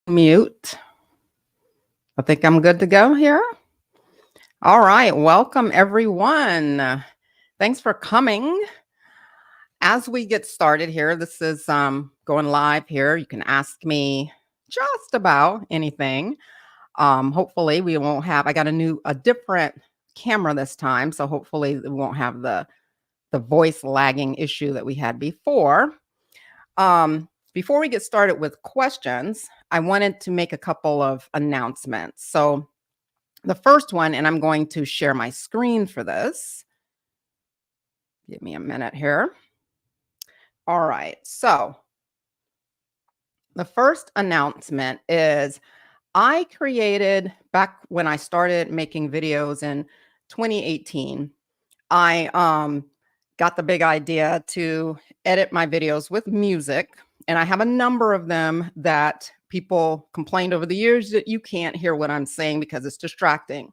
Mute. I think I'm good to go here. All right. Welcome, everyone. Thanks for coming. As we get started here, this is going live here. You can ask me just about anything. Hopefully we won't have, I got a different camera this time. So hopefully we won't have the voice lagging issue that we had before. Before we get started with questions, I wanted to make a couple of announcements. So the first one, and I'm going to share my screen for this. Give me a minute here. All right. So the first announcement is I created, back when I started making videos in 2018, I got the big idea to edit my videos with music. And I have a number of them that people complained over the years that you can't hear what I'm saying because it's distracting.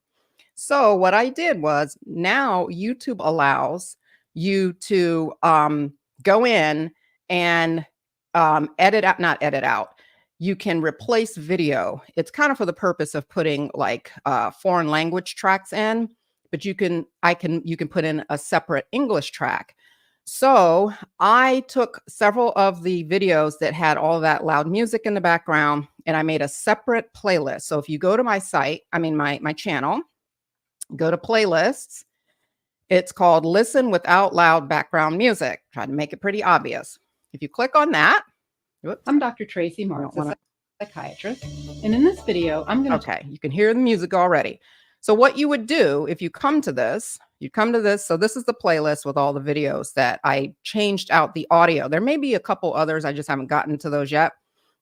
So what I did was, now YouTube allows you to go in and not edit out. You can replace video. It's kind of for the purpose of putting like foreign language tracks in, but you can put in a separate English track. So I took several of the videos that had all that loud music in the background, and I made a separate playlist. So if you go to my site, my channel, go to playlists, it's called Listen Without Loud Background Music. Try to make it pretty obvious. If you click on that, I'm Dr. Tracey Marks, a psychiatrist, and in this video, I'm going to... Okay, you can hear the music already. So what you would do if you come to this, so this is the playlist with all the videos that I changed out the audio. There may be a couple others, I just haven't gotten to those yet.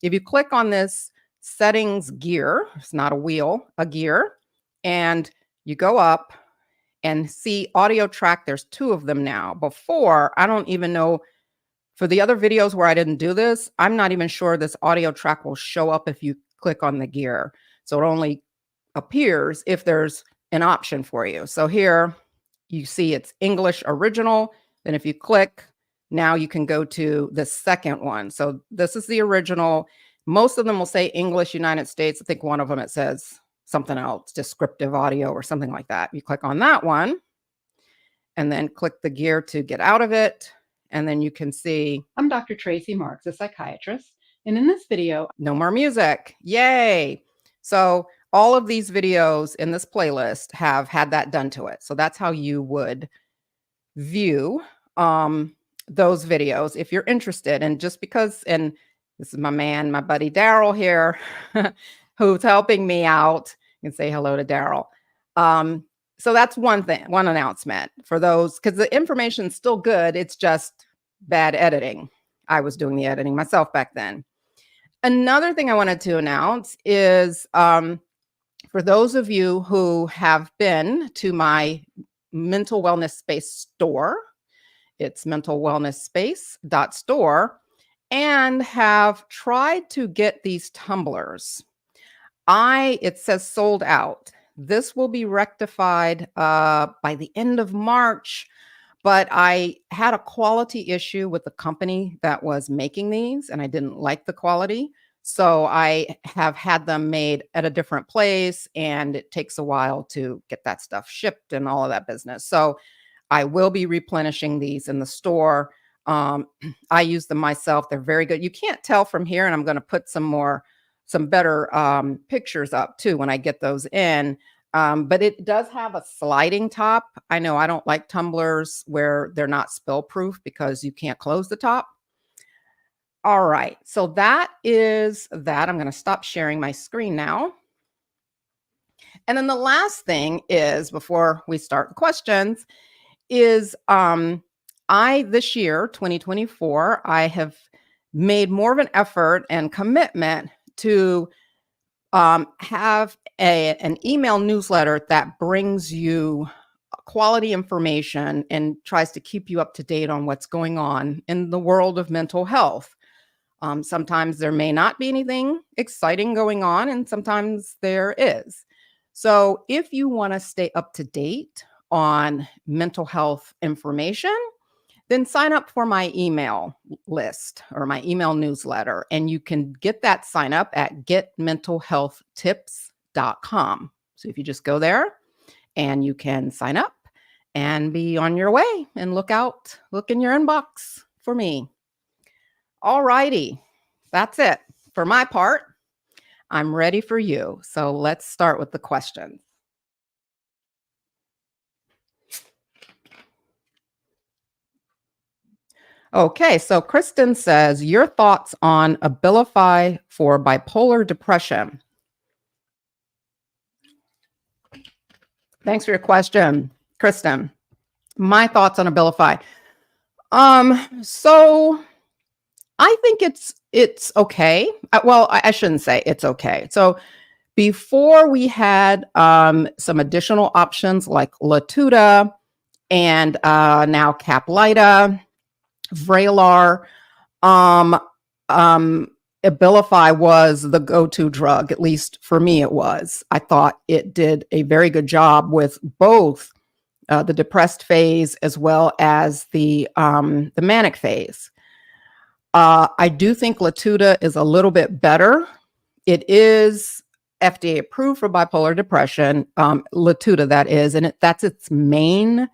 If you click on this settings gear, it's not a wheel, a gear, and you go up and see audio track, there's 2 of them now. Before, I don't even know, for the other videos where I didn't do this, I'm not even sure this audio track will show up if you click on the gear. So it only appears if there's an option for you. So here you see it's English original. Then if you click, now you can go to the second one. So this is the original. Most of them will say English United States. I think one of them, it says something else, descriptive audio or something like that. You click on that one and then click the gear to get out of it. And then you can see, I'm Dr. Tracey Marks, a psychiatrist. And in this video, no more music. Yay. So all of these videos in this playlist have had that done to it. So that's how you would view those videos if you're interested. And just because, and this is my buddy Daryl here, who's helping me out. You can say hello to Daryl. So that's one announcement for those, because the information's still good. It's just bad editing. I was doing the editing myself back then. Another thing I wanted to announce is for those of you who have been to my mental wellness space store, it's mentalwellnessspace.store, and have tried to get these tumblers. It says sold out. This will be rectified by the end of March, but I had a quality issue with the company that was making these, and I didn't like the quality. So I have had them made at a different place, and it takes a while to get that stuff shipped and all of that business. So I will be replenishing these in the store. I use them myself. They're very good. You can't tell from here, and I'm going to put some better pictures up too when I get those in. But it does have a sliding top. I know I don't like tumblers where they're not spill proof because you can't close the top. All right, so that is that. I'm going to stop sharing my screen now. And then the last thing is, before we start the questions, is this year, 2024, I have made more of an effort and commitment to have an email newsletter that brings you quality information and tries to keep you up to date on what's going on in the world of mental health. Sometimes there may not be anything exciting going on, and sometimes there is. So if you want to stay up to date on mental health information, then sign up for my email list or my email newsletter. And you can get that sign up at getmentalhealthtips.com. So if you just go there and you can sign up and be on your way and look in your inbox for me. All righty. That's it. For my part, I'm ready for you. So let's start with the questions. Okay, so Kristen says, your thoughts on Abilify for bipolar depression. Thanks for your question, Kristen. My thoughts on Abilify. So I think it's okay. Well, I shouldn't say it's okay. So before we had some additional options like Latuda and now Caplyta, Vraylar, Abilify was the go-to drug. At least for me, it was. I thought it did a very good job with both the depressed phase as well as the manic phase. I do think Latuda is a little bit better. It is FDA approved for bipolar depression, Latuda that is, and that's its main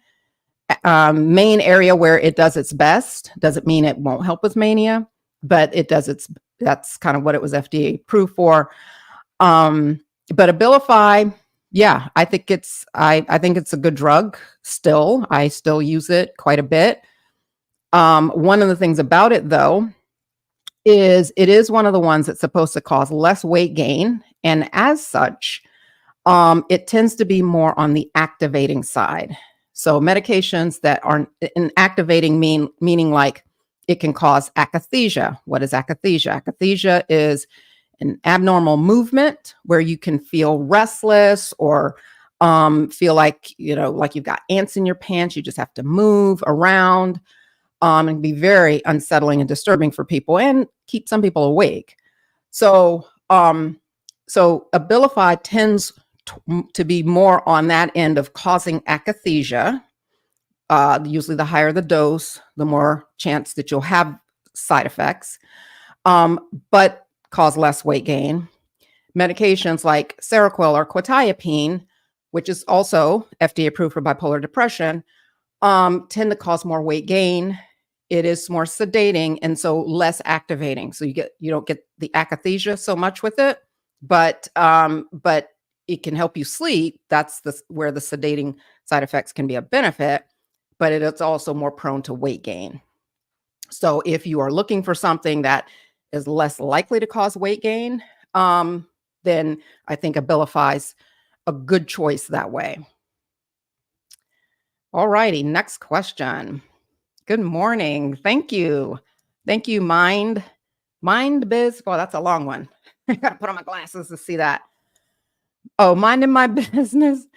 area where it does its best. Doesn't mean it won't help with mania, but that's kind of what it was FDA approved for. But Abilify, yeah, I think it's a good drug still. I still use it quite a bit. One of the things about it though is it is one of the ones that's supposed to cause less weight gain, and as such, it tends to be more on the activating side. So medications that aren't in activating meaning like it can cause akathisia. What is akathisia? Akathisia is an abnormal movement where you can feel restless or feel like, like you've got ants in your pants. You just have to move around and be very unsettling and disturbing for people and keep some people awake. So Abilify tends to be more on that end of causing akathisia. Usually the higher the dose, the more chance that you'll have side effects, but cause less weight gain. Medications like Seroquel or quetiapine, which is also FDA approved for bipolar depression, tend to cause more weight gain. It is more sedating and so less activating. So you don't get the akathisia so much with it, but it can help you sleep. That's where the sedating side effects can be a benefit, but it's also more prone to weight gain. So if you are looking for something that is less likely to cause weight gain, then I think Abilify's a good choice that way. All righty, next question. Good morning. Thank you. Thank you, Mind Biz. Well, that's a long one. I got to put on my glasses to see that. Oh, minding my business.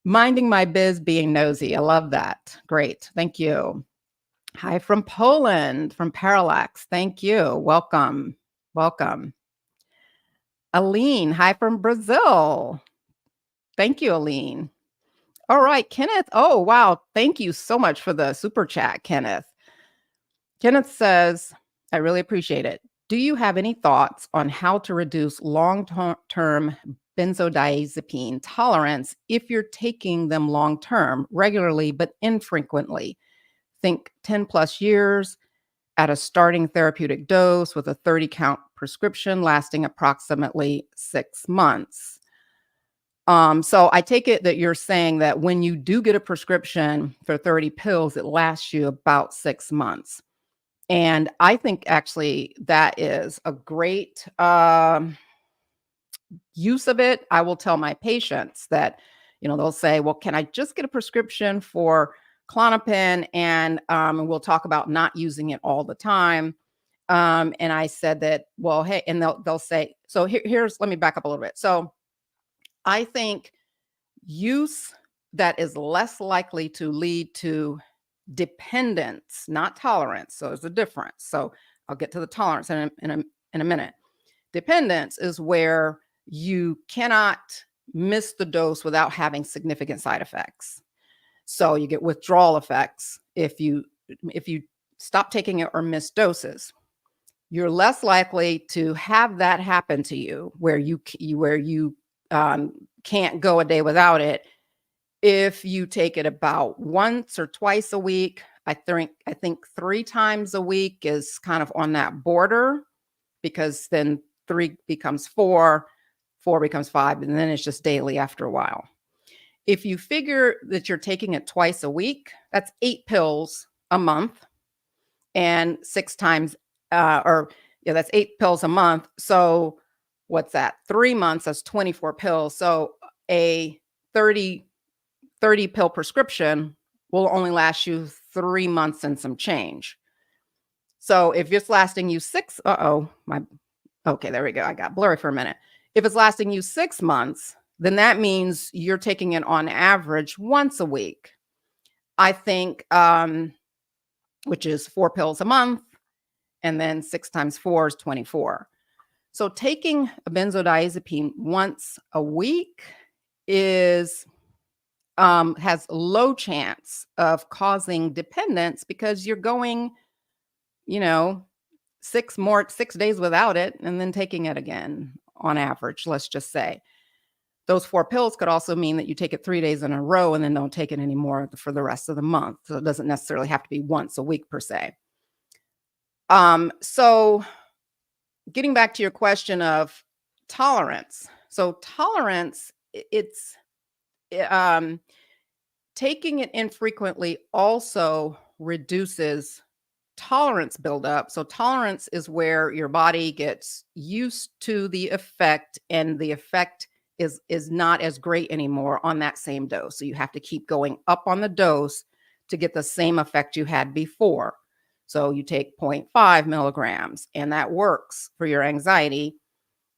Minding my biz, being nosy. I love that. Great. Thank you. Hi from Poland, from Parallax. Thank you. Welcome. Welcome. Aline, hi from Brazil. Thank you, Aline. All right, Kenneth. Oh, wow. Thank you so much for the super chat, Kenneth. Kenneth says, I really appreciate it. Do you have any thoughts on how to reduce long-term benzodiazepine tolerance if you're taking them long-term, regularly, but infrequently? Think 10 plus years at a starting therapeutic dose with a 30 count prescription lasting approximately 6 months. So I take it that you're saying that when you do get a prescription for 30 pills, it lasts you about 6 months. And I think actually that is a great use of it. I will tell my patients that, they'll say, well, can I just get a prescription for Klonopin? And we'll talk about not using it all the time. And I said that, well, hey, and they'll say, so let me back up a little bit. So I think use that is less likely to lead to dependence, not tolerance. So there's a difference. So I'll get to the tolerance in a minute. Dependence is where you cannot miss the dose without having significant side effects. So you get withdrawal effects if you stop taking it or miss doses, you're less likely to have that happen to you where you can't go a day without it if you take it about once or twice a week. I think 3 times a week is kind of on that border, because then 3 becomes 4, 4 becomes 5, and then it's just daily after a while. If you figure that you're taking it twice a week, that's 8 pills a month, and 6 times, that's 8 pills a month. So what's that? 3 months, that's 24 pills. So a 30 pill prescription will only last you 3 months and some change. So if it's lasting you okay, there we go. I got blurry for a minute. If it's lasting you 6 months, then that means you're taking it on average once a week. I think, which is 4 pills a month, and then 6 times 4 is 24. So taking a benzodiazepine once a week has low chance of causing dependence, because you're going, 6 days without it and then taking it again on average, let's just say. Those 4 pills could also mean that you take it 3 days in a row and then don't take it anymore for the rest of the month. So it doesn't necessarily have to be once a week per se. So getting back to your question of tolerance. So tolerance, it's taking it infrequently also reduces tolerance buildup. So tolerance is where your body gets used to the effect, and the effect is not as great anymore on that same dose. So you have to keep going up on the dose to get the same effect you had before. So you take 0.5 milligrams, and that works for your anxiety.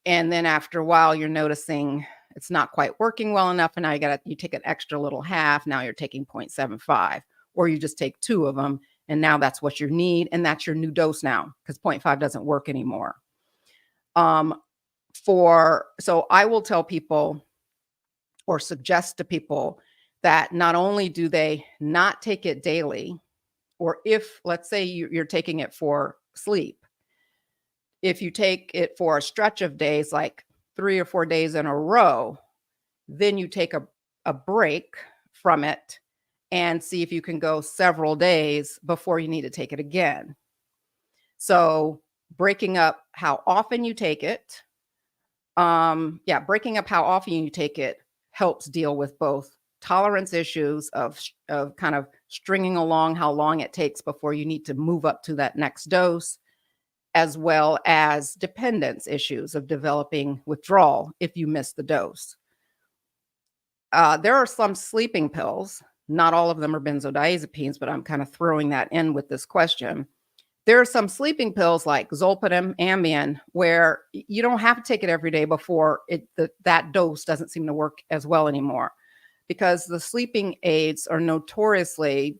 And then after a while, you're noticing it's not quite working well enough, and now you take an extra little half. Now you're taking 0.75, or you just take 2 of them, and now that's what you need, and that's your new dose now, because 0.5 doesn't work anymore. So I will tell people, or suggest to people, that not only do they not take it daily, or if, let's say, you're taking it for sleep, if you take it for a stretch of days, like 3 or 4 days in a row, then you take a break from it and see if you can go several days before you need to take it again. So breaking up how often you take it, helps deal with both tolerance issues of kind of stringing along how long it takes before you need to move up to that next dose, as well as dependence issues of developing withdrawal if you miss the dose. There are some sleeping pills. Not all of them are benzodiazepines, but I'm kind of throwing that in with this question. There are some sleeping pills like Zolpidem, Ambien, where you don't have to take it every day before that dose doesn't seem to work as well anymore, because the sleeping aids are notoriously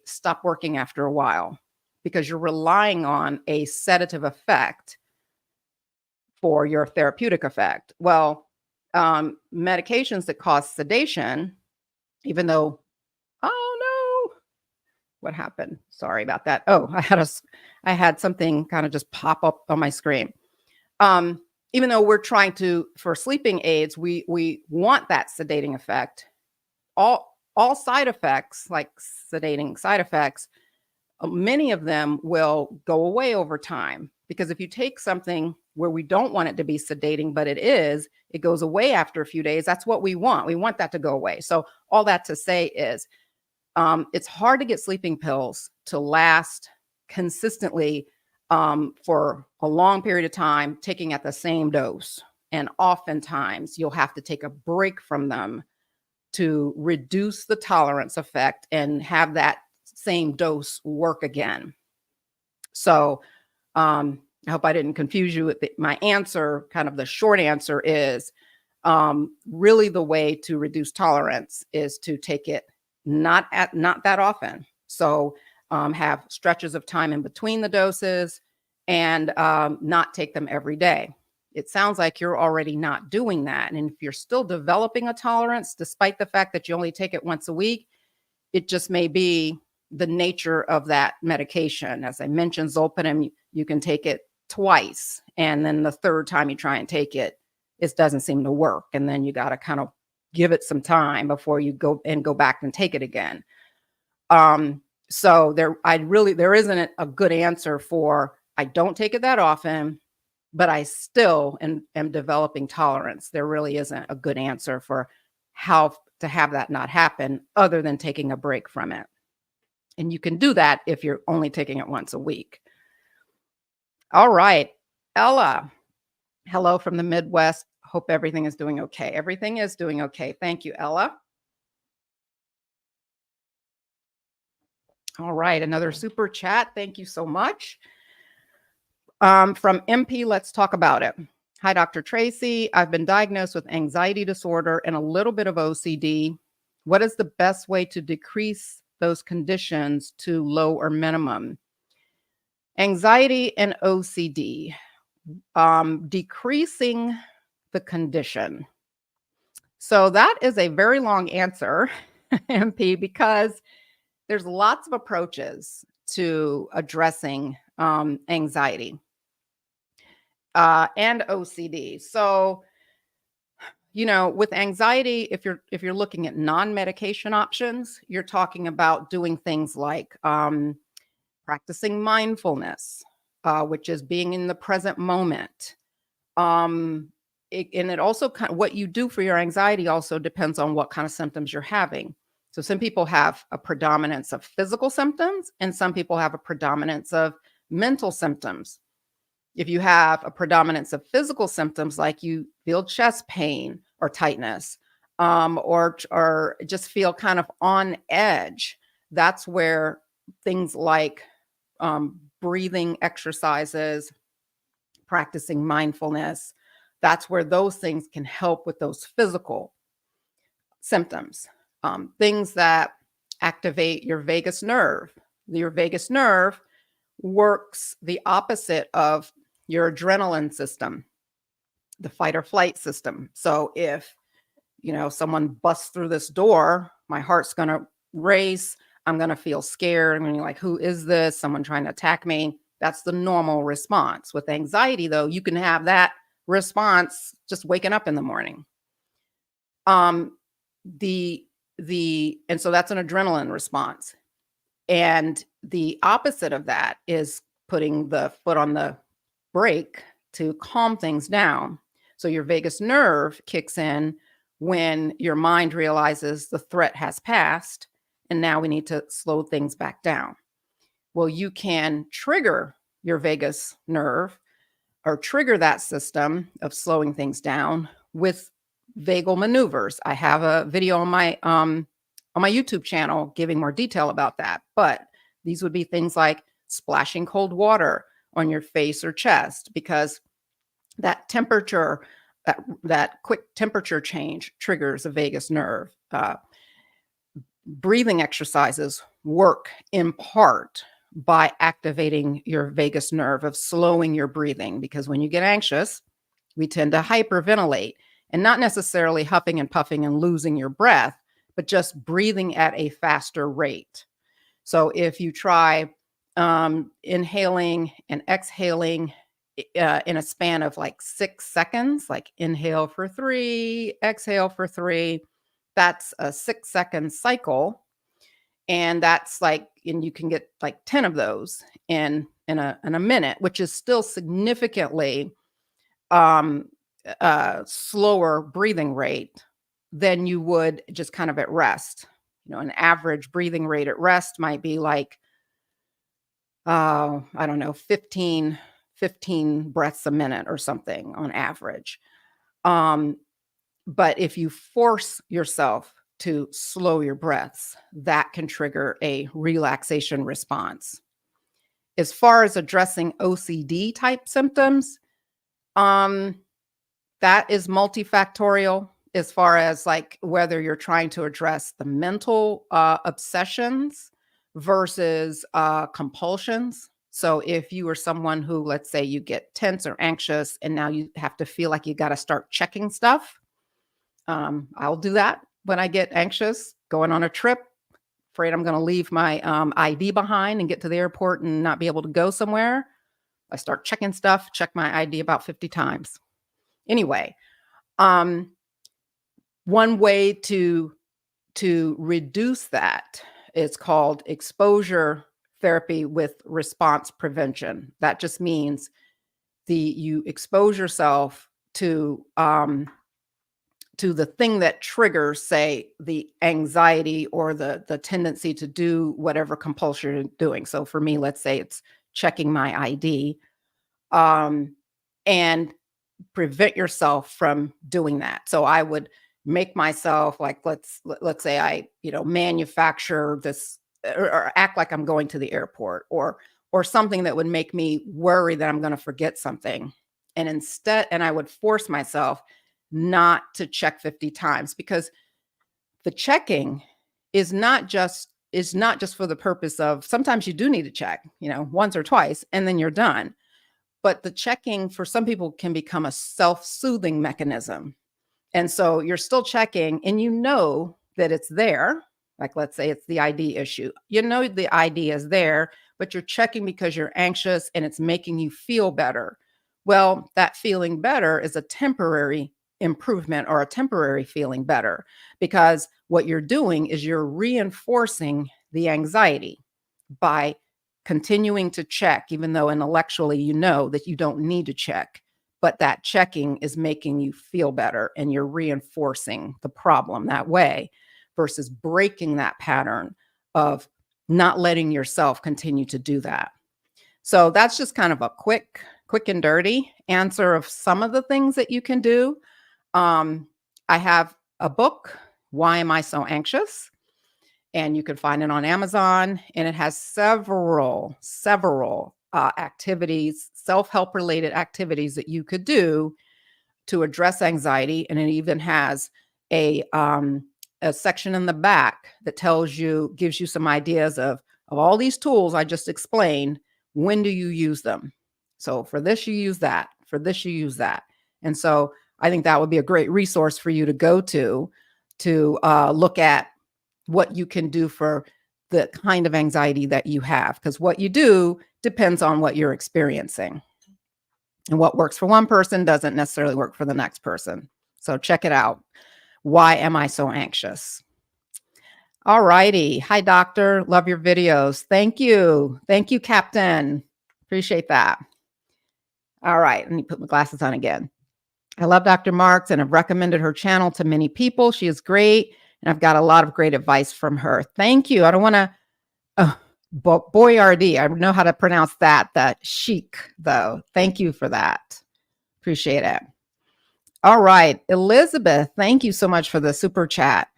stop working after a while, because you're relying on a sedative effect for your therapeutic effect. Well, medications that cause sedation, even though, oh no, what happened? Sorry about that. Oh, I had something kind of just pop up on my screen. Even though we're trying to, for sleeping aids, we want that sedating effect. All side effects, like sedating side effects, many of them will go away over time, because if you take something where we don't want it to be sedating, but it goes away after a few days. That's what we want. We want that to go away. So all that to say is, it's hard to get sleeping pills to last consistently for a long period of time, taking at the same dose. And oftentimes you'll have to take a break from them to reduce the tolerance effect and have that same dose work again. So I hope I didn't confuse you with my answer. Kind of the short answer is, really the way to reduce tolerance is to take it not that often. So have stretches of time in between the doses, and not take them every day. It sounds like you're already not doing that. And if you're still developing a tolerance, despite the fact that you only take it once a week, It just may be the nature of that medication. As I mentioned, zolpidem, you can take it twice, and then the third time you try and take it, it doesn't seem to work. And then you got to kind of give it some time before you go back and take it again. So there isn't a good answer for, I don't take it that often, but I still am developing tolerance. There really isn't a good answer for how to have that not happen other than taking a break from it. And you can do that if you're only taking it once a week. All right, Ella, hello from the Midwest. Hope everything is doing okay. Everything is doing okay. Thank you, Ella. All right, another super chat. Thank you so much. From MP, let's talk about it. Hi, Dr. Tracey. I've been diagnosed with anxiety disorder and a little bit of OCD. What is the best way to decrease those conditions to low or minimum? Anxiety and OCD, decreasing the condition. So that is a very long answer, MP, because there's lots of approaches to addressing anxiety and OCD. So, with anxiety, if you're looking at non-medication options, you're talking about doing things like practicing mindfulness, which is being in the present moment. And it also what you do for your anxiety also depends on what kind of symptoms you're having. So some people have a predominance of physical symptoms, and some people have a predominance of mental symptoms. If you have a predominance of physical symptoms, like you feel chest pain or tightness, or just feel kind of on edge, that's where things like breathing exercises, practicing mindfulness, that's where those things can help with those physical symptoms. Things that activate your vagus nerve. Your vagus nerve works the opposite of your adrenaline system, the fight or flight system. So if, someone busts through this door, my heart's going to race. I'm going to feel scared. I'm going to be like, who is this? Someone trying to attack me. That's the normal response. With anxiety, though, you can have that response just waking up in the morning. And so that's an adrenaline response. And the opposite of that is putting the foot on the brake to calm things down. So your vagus nerve kicks in when your mind realizes the threat has passed, and now we need to slow things back down. Well, you can trigger your vagus nerve or trigger that system of slowing things down with vagal maneuvers. I have a video on my YouTube channel giving more detail about that. But these would be things like splashing cold water on your face or chest, because that temperature, that quick temperature change triggers a vagus nerve. Breathing exercises work in part by activating your vagus nerve, of slowing your breathing, because when you get anxious, we tend to hyperventilate, and not necessarily huffing and puffing and losing your breath, but just breathing at a faster rate. So if you try inhaling and exhaling in a span of like 6 seconds, like inhale for 3, exhale for 3, that's a 6-second cycle. And that's like, and you can get like 10 of those in a minute, which is still significantly slower breathing rate than you would just kind of at rest. An average breathing rate at rest might be like, I don't know, 15 breaths a minute or something on average. But if you force yourself to slow your breaths, that can trigger a relaxation response. As far as addressing OCD type symptoms, that is multifactorial, as far as like whether you're trying to address the mental obsessions versus compulsions. So if you are someone who, let's say you get tense or anxious, and now you have to feel like you got to start checking stuff. I'll do that when I get anxious, going on a trip. afraid I'm going to leave my ID behind and get to the airport and not be able to go somewhere. I start checking stuff, check my ID about 50 times. Anyway, one way to reduce that is called exposure therapy with response prevention. That just means you expose yourself to the thing that triggers, say, the anxiety or the tendency to do whatever compulsion you're doing. So for me, let's say it's checking my ID, and prevent yourself from doing that. So I would make myself, like, let's say I, manufacture this or act like I'm going to the airport or something that would make me worry that I'm going to forget something. And I would force myself not to check 50 times, because the checking is not just for the purpose of, sometimes you do need to check, once or twice, and then you're done. But the checking for some people can become a self-soothing mechanism. And so you're still checking and you know that it's there. Like, let's say it's the ID issue. You know the ID is there, but you're checking because you're anxious and it's making you feel better. Well, that feeling better is a temporary improvement or a temporary feeling better, because what you're doing is you're reinforcing the anxiety by continuing to check, even though intellectually you know that you don't need to check. But that checking is making you feel better, and you're reinforcing the problem that way versus breaking that pattern of not letting yourself continue to do that. So that's just kind of a quick and dirty answer of some of the things that you can do. I have a book, Why Am I So Anxious? And you can find it on Amazon, and it has several activities, self-help related activities that you could do to address anxiety. And it even has a section in the back that gives you some ideas of all these tools I just explained. When do you use them? So for this, you use that. For this, you use that. And so I think that would be a great resource for you to go to look at what you can do for the kind of anxiety that you have, because what you do depends on what you're experiencing. And what works for one person doesn't necessarily work for the next person. So check it out. Why am I so anxious? All righty. Hi, doctor. Love your videos. Thank you. Thank you, Captain. Appreciate that. All right. Let me put my glasses on again. I love Dr. Marks and have recommended her channel to many people. She is great, and I've got a lot of great advice from her. Thank you. I don't want to, Boyardee. I know how to pronounce that chic, though. Thank you for that. Appreciate it. All right. Elizabeth, thank you so much for the super chat.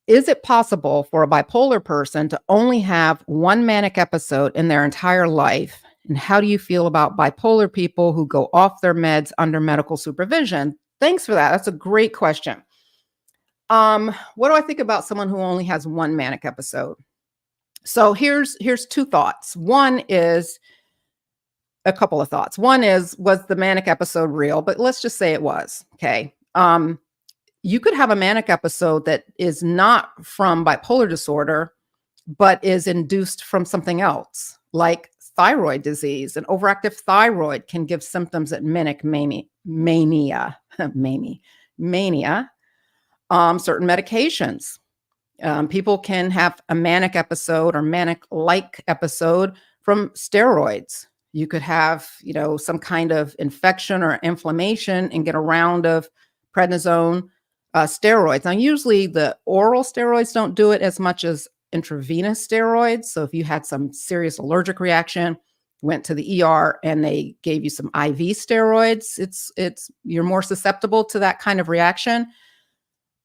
Is it possible for a bipolar person to only have one manic episode in their entire life? And how do you feel about bipolar people who go off their meds under medical supervision? Thanks for that. That's a great question. What do I think about someone who only has one manic episode? So here's two thoughts. One is a couple of thoughts. One is, was the manic episode real? But let's just say it was. Okay. You could have a manic episode that is not from bipolar disorder, but is induced from something else, like thyroid disease. An overactive thyroid can give symptoms of manic mania. Certain medications. People can have a manic episode or manic-like episode from steroids. You could have, some kind of infection or inflammation and get a round of prednisone steroids. Now, usually the oral steroids don't do it as much as intravenous steroids. So if you had some serious allergic reaction, went to the ER and they gave you some IV steroids, you're more susceptible to that kind of reaction.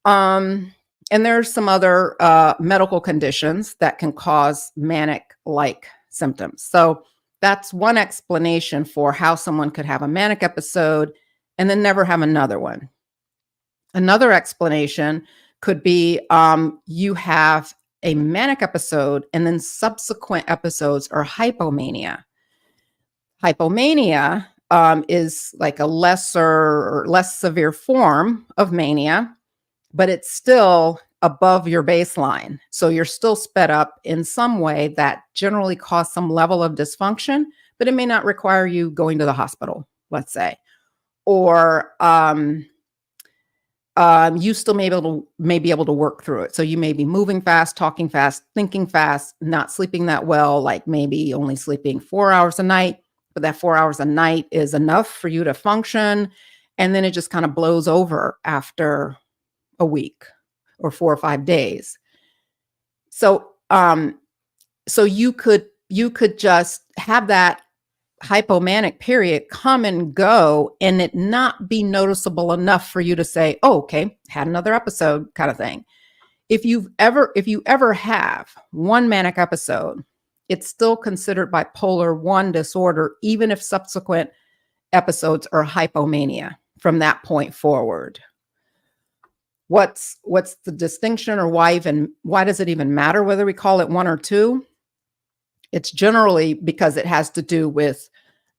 And there's some other medical conditions that can cause manic-like symptoms. So that's one explanation for how someone could have a manic episode and then never have another one. Another explanation could be you have a manic episode and then subsequent episodes are hypomania. Hypomania is like a lesser or less severe form of mania, but it's still above your baseline. So you're still sped up in some way that generally causes some level of dysfunction, but it may not require you going to the hospital, let's say. Or you still may be able to work through it. So you may be moving fast, talking fast, thinking fast, not sleeping that well, like maybe only sleeping 4 hours a night, but that 4 hours a night is enough for you to function. And then it just kind of blows over after a week or 4 or 5 days. So, so you could just have that hypomanic period come and go and it not be noticeable enough for you to say, oh, okay, had another episode kind of thing. If you ever have one manic episode, it's still considered bipolar 1 disorder, even if subsequent episodes are hypomania from that point forward. What's the distinction, or why does it even matter whether we call it 1 or 2? It's generally because it has to do with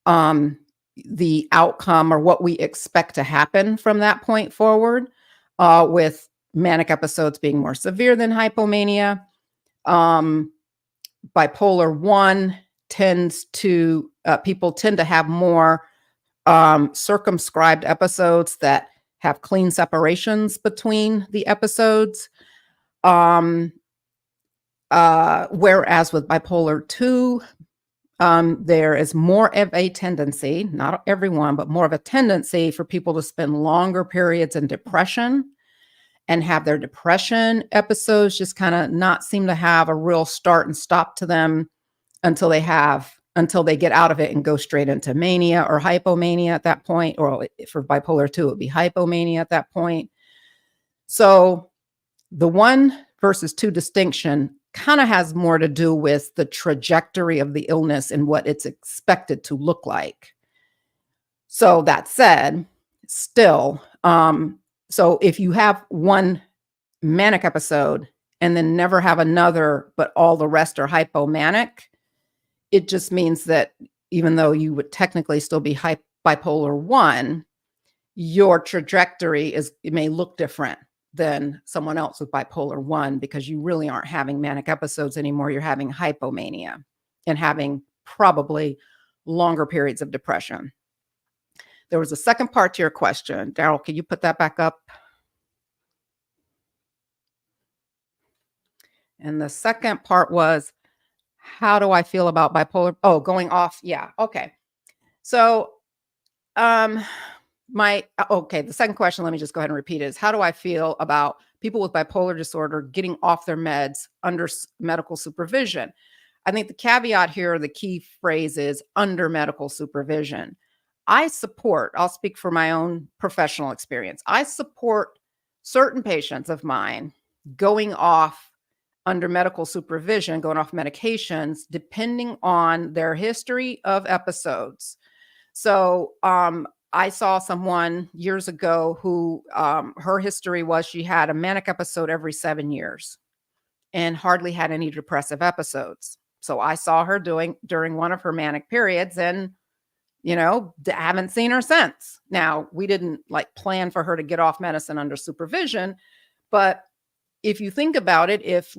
the outcome or what we expect to happen from that point forward, with manic episodes being more severe than hypomania. Bipolar 1 people tend to have more circumscribed episodes that have clean separations between the episodes. Whereas with bipolar 2, there is more of a tendency, not everyone, but more of a tendency for people to spend longer periods in depression and have their depression episodes just kind of not seem to have a real start and stop to them until they get out of it and go straight into mania or hypomania at that point. Or for bipolar 2, it would be hypomania at that point. So the 1 versus 2 distinction kind of has more to do with the trajectory of the illness and what it's expected to look like. So that said, still, so if you have one manic episode and then never have another, but all the rest are hypomanic, it just means that even though you would technically still be bipolar 1, your trajectory it may look different than someone else with bipolar 1, because you really aren't having manic episodes anymore. You're having hypomania and having probably longer periods of depression. There was a second part to your question. Daryl, can you put that back up? And the second part was, how do I feel about bipolar? Oh, going off. Yeah. Okay. So, the second question, let me just go ahead and repeat it, is how do I feel about people with bipolar disorder getting off their meds under medical supervision? I think the caveat here, the key phrase is under medical supervision. I'll speak for my own professional experience. I support certain patients of mine going off under medical supervision, going off medications, depending on their history of episodes. So, I saw someone years ago who her history was she had a manic episode every 7 years and hardly had any depressive episodes. So I saw her during one of her manic periods, and haven't seen her since. Now, we didn't plan for her to get off medicine under supervision, but if you think about it, if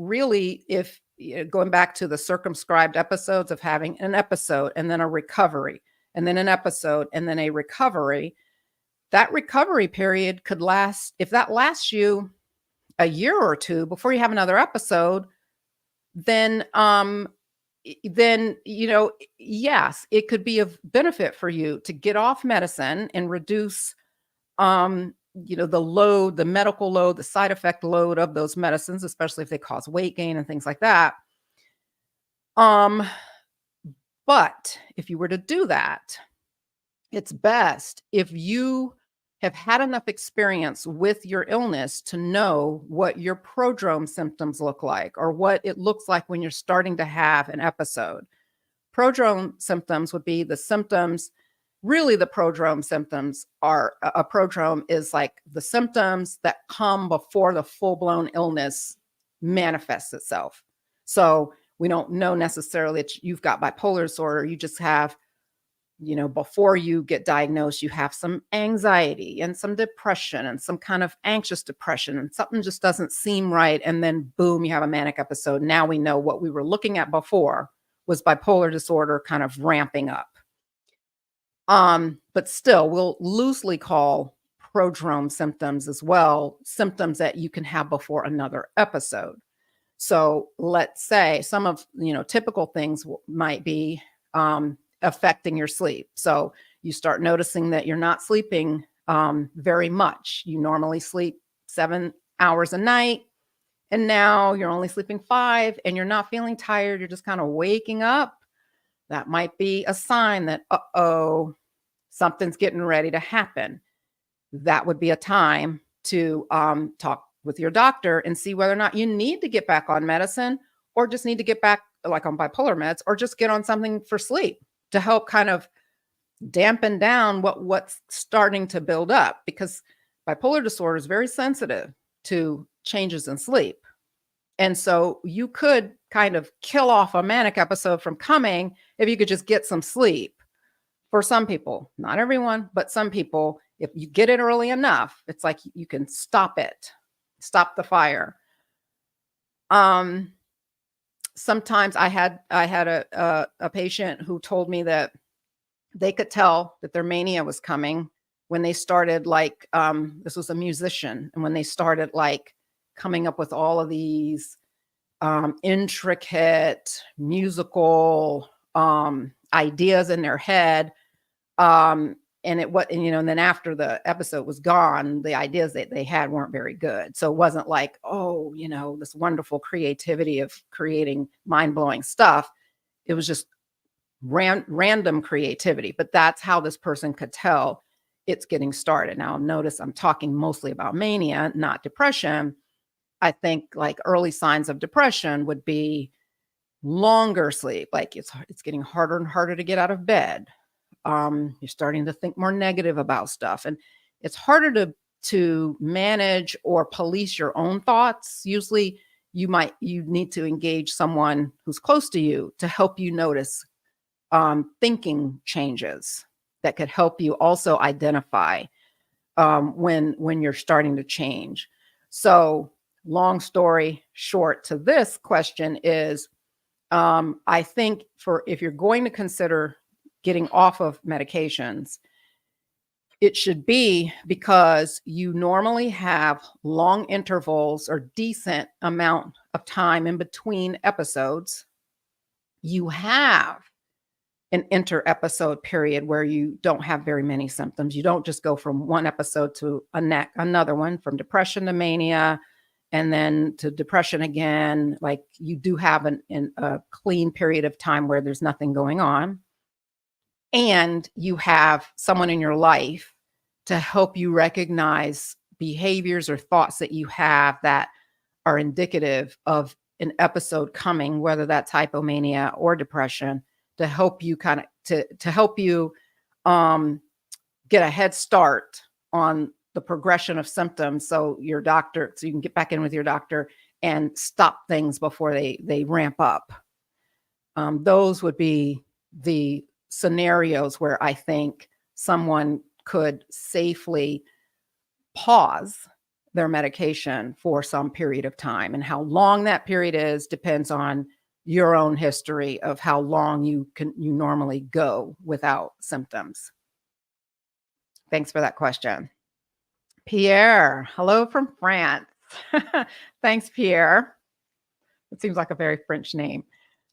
going back to the circumscribed episodes of having an episode and then a recovery, and then an episode, and then a recovery, that recovery period could last, if that lasts you a year or 2 before you have another episode, then yes, it could be of benefit for you to get off medicine and reduce, the load, the medical load, the side effect load of those medicines, especially if they cause weight gain and things like that. But if you were to do that, it's best if you have had enough experience with your illness to know what your prodrome symptoms look like, or what it looks like when you're starting to have an episode. Prodrome symptoms would be the symptoms. Really, the prodrome symptoms are, a prodrome is like the symptoms that come before the full-blown illness manifests itself. So we don't know necessarily that you've got bipolar disorder. You just have before you get diagnosed, you have some anxiety and some depression and some kind of anxious depression, and something just doesn't seem right. And then boom, you have a manic episode. Now we know what we were looking at before was bipolar disorder kind of ramping up. But still, we'll loosely call prodrome symptoms as well, symptoms that you can have before another episode. So let's say some of, typical things might be affecting your sleep. So you start noticing that you're not sleeping very much. You normally sleep 7 hours a night, and now you're only sleeping 5, and you're not feeling tired. You're just kind of waking up. That might be a sign that, something's getting ready to happen. That would be a time to talk with your doctor and see whether or not you need to get back on medicine, or just need to get back like on bipolar meds, or just get on something for sleep to help kind of dampen down what's starting to build up, because bipolar disorder is very sensitive to changes in sleep. And so you could kind of kill off a manic episode from coming if you could just get some sleep. For some people, not everyone, but some people, if you get it early enough, it's like you can stop the fire. Sometimes I had a patient who told me that they could tell that their mania was coming when they started this was a musician, and when they started coming up with all of these intricate musical ideas in their head. And then after the episode was gone, the ideas that they had weren't very good. So it wasn't like, this wonderful creativity of creating mind-blowing stuff. It was just random creativity. But that's how this person could tell it's getting started. Now, notice I'm talking mostly about mania, not depression. I think early signs of depression would be longer sleep. It's getting harder and harder to get out of bed. You're starting to think more negative about stuff, and it's harder to manage or police your own thoughts. Usually you need to engage someone who's close to you to help you notice thinking changes that could help you also identify when you're starting to change. So long story short to this question is, I think if you're going to consider getting off of medications, it should be because you normally have long intervals or decent amount of time in between episodes. You have an inter-episode period where you don't have very many symptoms. You don't just go from one episode to another one, from depression to mania, and then to depression again. You do have a clean period of time where there's nothing going on. And you have someone in your life to help you recognize behaviors or thoughts that you have that are indicative of an episode coming, whether that's hypomania or depression, to help you to help you get a head start on the progression of symptoms. So you can get back in with your doctor and stop things before they ramp up. Those would be the scenarios where I think someone could safely pause their medication for some period of time. And how long that period is depends on your own history of how long you normally go without symptoms. Thanks for that question. Pierre, hello from France. Thanks, Pierre. It seems like a very French name.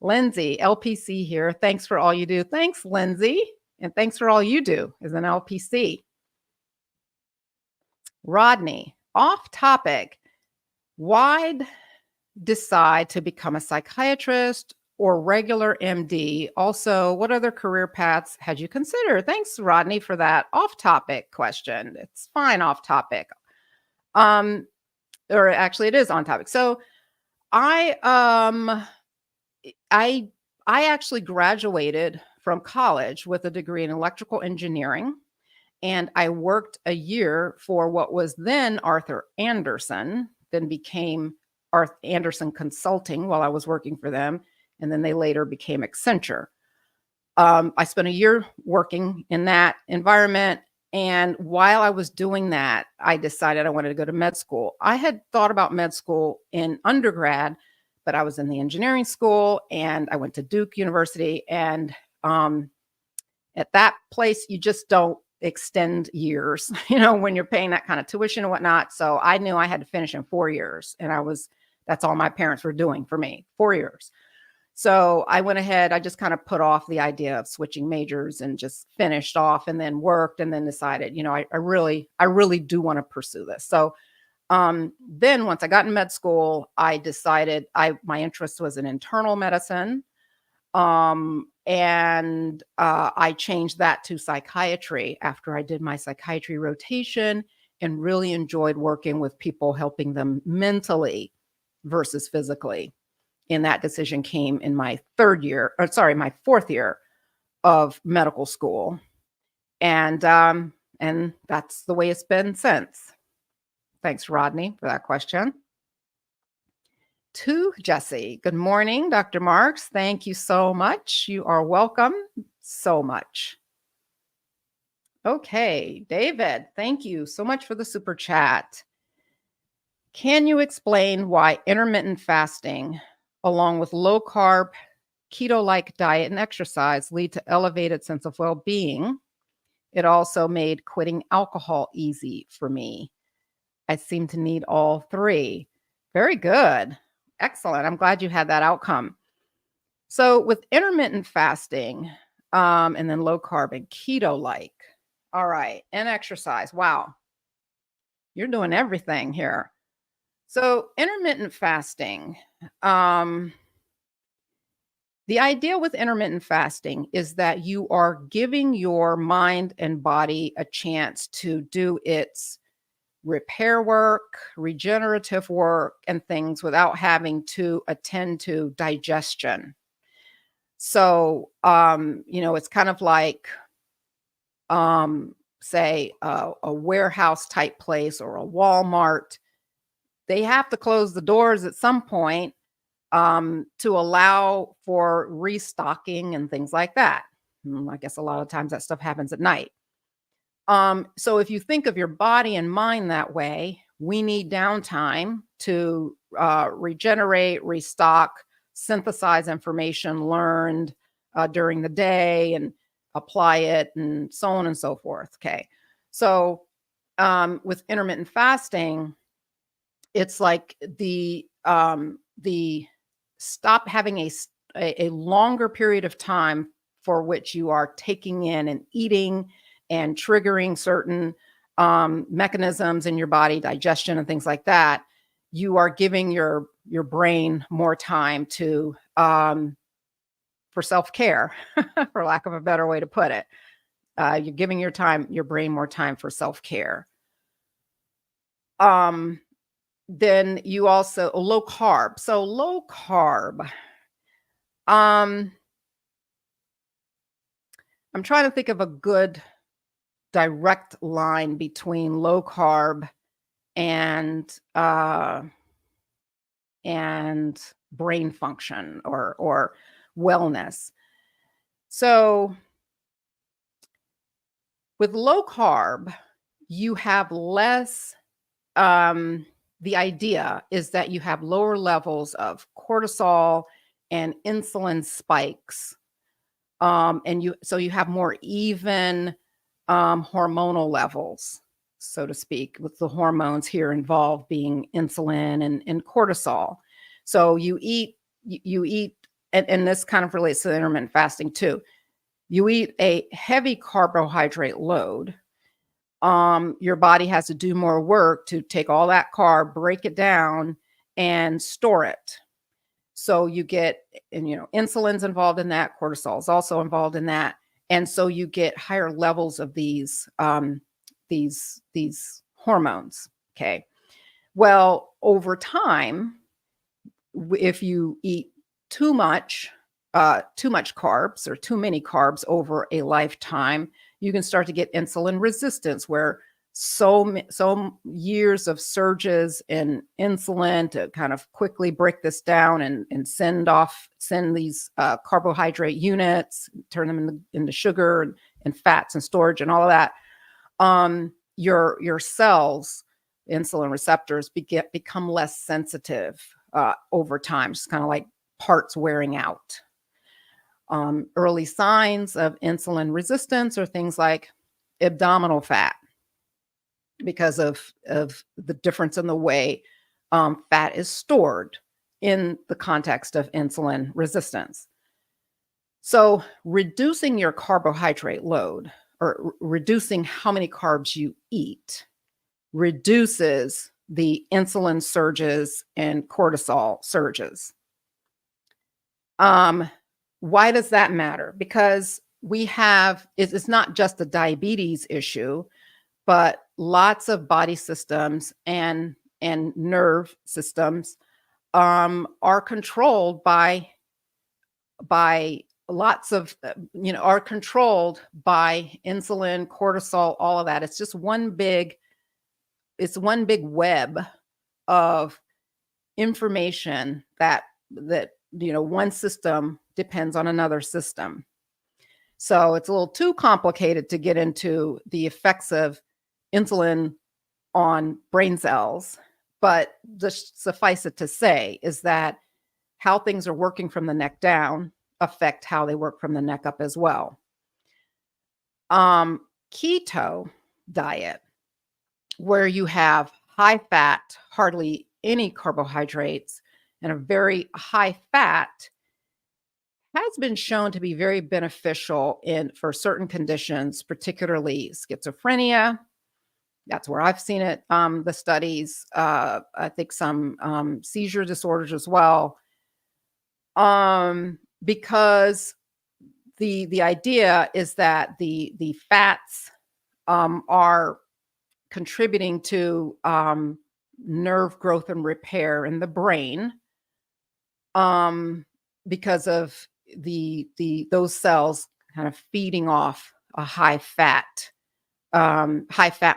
Lindsay, LPC here. Thanks for all you do. Thanks, Lindsay. And thanks for all you do as an LPC. Rodney, off topic. Why decide to become a psychiatrist or regular MD? Also, what other career paths had you considered? Thanks, Rodney, for that off-topic question. It's fine off topic. Or actually it is on topic. So I actually graduated from college with a degree in electrical engineering, and I worked a year for what was then Arthur Andersen, then became Arthur Andersen Consulting while I was working for them, and then they later became Accenture. I spent a year working in that environment. And while I was doing that, I decided I wanted to go to med school. I had thought about med school in undergrad, but I was in the engineering school and I went to Duke University. And at that place, you just don't extend years, when you're paying that kind of tuition and whatnot. So I knew I had to finish in 4 years. And that's all my parents were doing for me, 4 years. So I went ahead, I just kind of put off the idea of switching majors and just finished off and then worked and then decided, I really do want to pursue this. So then once I got in med school, I decided my interest was in internal medicine. And I changed that to psychiatry after I did my psychiatry rotation and really enjoyed working with people, helping them mentally versus physically. And that decision came in my my 4th year of medical school. And that's the way it's been since. Thanks, Rodney, for that question. To Jesse, good morning, Dr. Marks. Thank you so much. You are welcome so much. Okay, David, thank you so much for the super chat. Can you explain why intermittent fasting, along with low carb, keto-like diet and exercise, lead to elevated sense of well-being? It also made quitting alcohol easy for me. I seem to need all 3. Very good. Excellent. I'm glad you had that outcome. So with intermittent fasting, and then low carb and keto-like, all right, and exercise. Wow. You're doing everything here. So intermittent fasting, the idea with intermittent fasting is that you are giving your mind and body a chance to do its repair work, regenerative work, and things without having to attend to digestion. So, it's kind of like, say, a warehouse type place or a Walmart. They have to close the doors at some point to allow for restocking and things like that. I guess a lot of times that stuff happens at night. So if you think of your body and mind that way, we need downtime to regenerate, restock, synthesize information learned during the day and apply it and so on and so forth. Okay. So with intermittent fasting, it's like the stop having a longer period of time for which you are taking in and eating and triggering certain mechanisms in your body, digestion and things like that. You are giving your brain more time to for self-care, for lack of a better way to put it. You're giving your brain more time for self-care. Then you also low carb. So low carb. I'm trying to think of a good direct line between low carb and brain function or wellness. So with low carb, you have less. The idea is that you have lower levels of cortisol and insulin spikes, and you have more even hormonal levels, so to speak, with the hormones here involved being insulin and cortisol. So you eat, and this kind of relates to intermittent fasting too. You eat a heavy carbohydrate load. Your body has to do more work to take all that carb, break it down, and store it. So you get, and insulin's involved in that, cortisol is also involved in that. And so you get higher levels of these hormones. Okay. Well, over time, if you eat too much carbs or too many carbs over a lifetime, you can start to get insulin resistance, where so years of surges in insulin to kind of quickly break this down and send these carbohydrate units, turn them into sugar and fats and storage and all of that. Your cells, insulin receptors, become less sensitive over time, just kind of like parts wearing out. Early signs of insulin resistance are things like abdominal fat, because of the difference in the way fat is stored in the context of insulin resistance. So reducing your carbohydrate load, or reducing how many carbs you eat, reduces the insulin surges and cortisol surges. Why does that matter? Because it's not just a diabetes issue, but lots of body systems and nerve systems are controlled by lots of, are controlled by insulin, cortisol, all of that. It's just one big web of information that one system depends on another system. So it's a little too complicated to get into the effects of insulin on brain cells, but just suffice it to say is that how things are working from the neck down affect how they work from the neck up as well. Keto diet, where you have high fat, hardly any carbohydrates, and a very high fat, has been shown to be very beneficial for certain conditions, particularly schizophrenia. That's where I've seen it. The studies, I think some seizure disorders as well. Because the idea is that the fats are contributing to nerve growth and repair in the brain, because of those cells kind of feeding off a high fat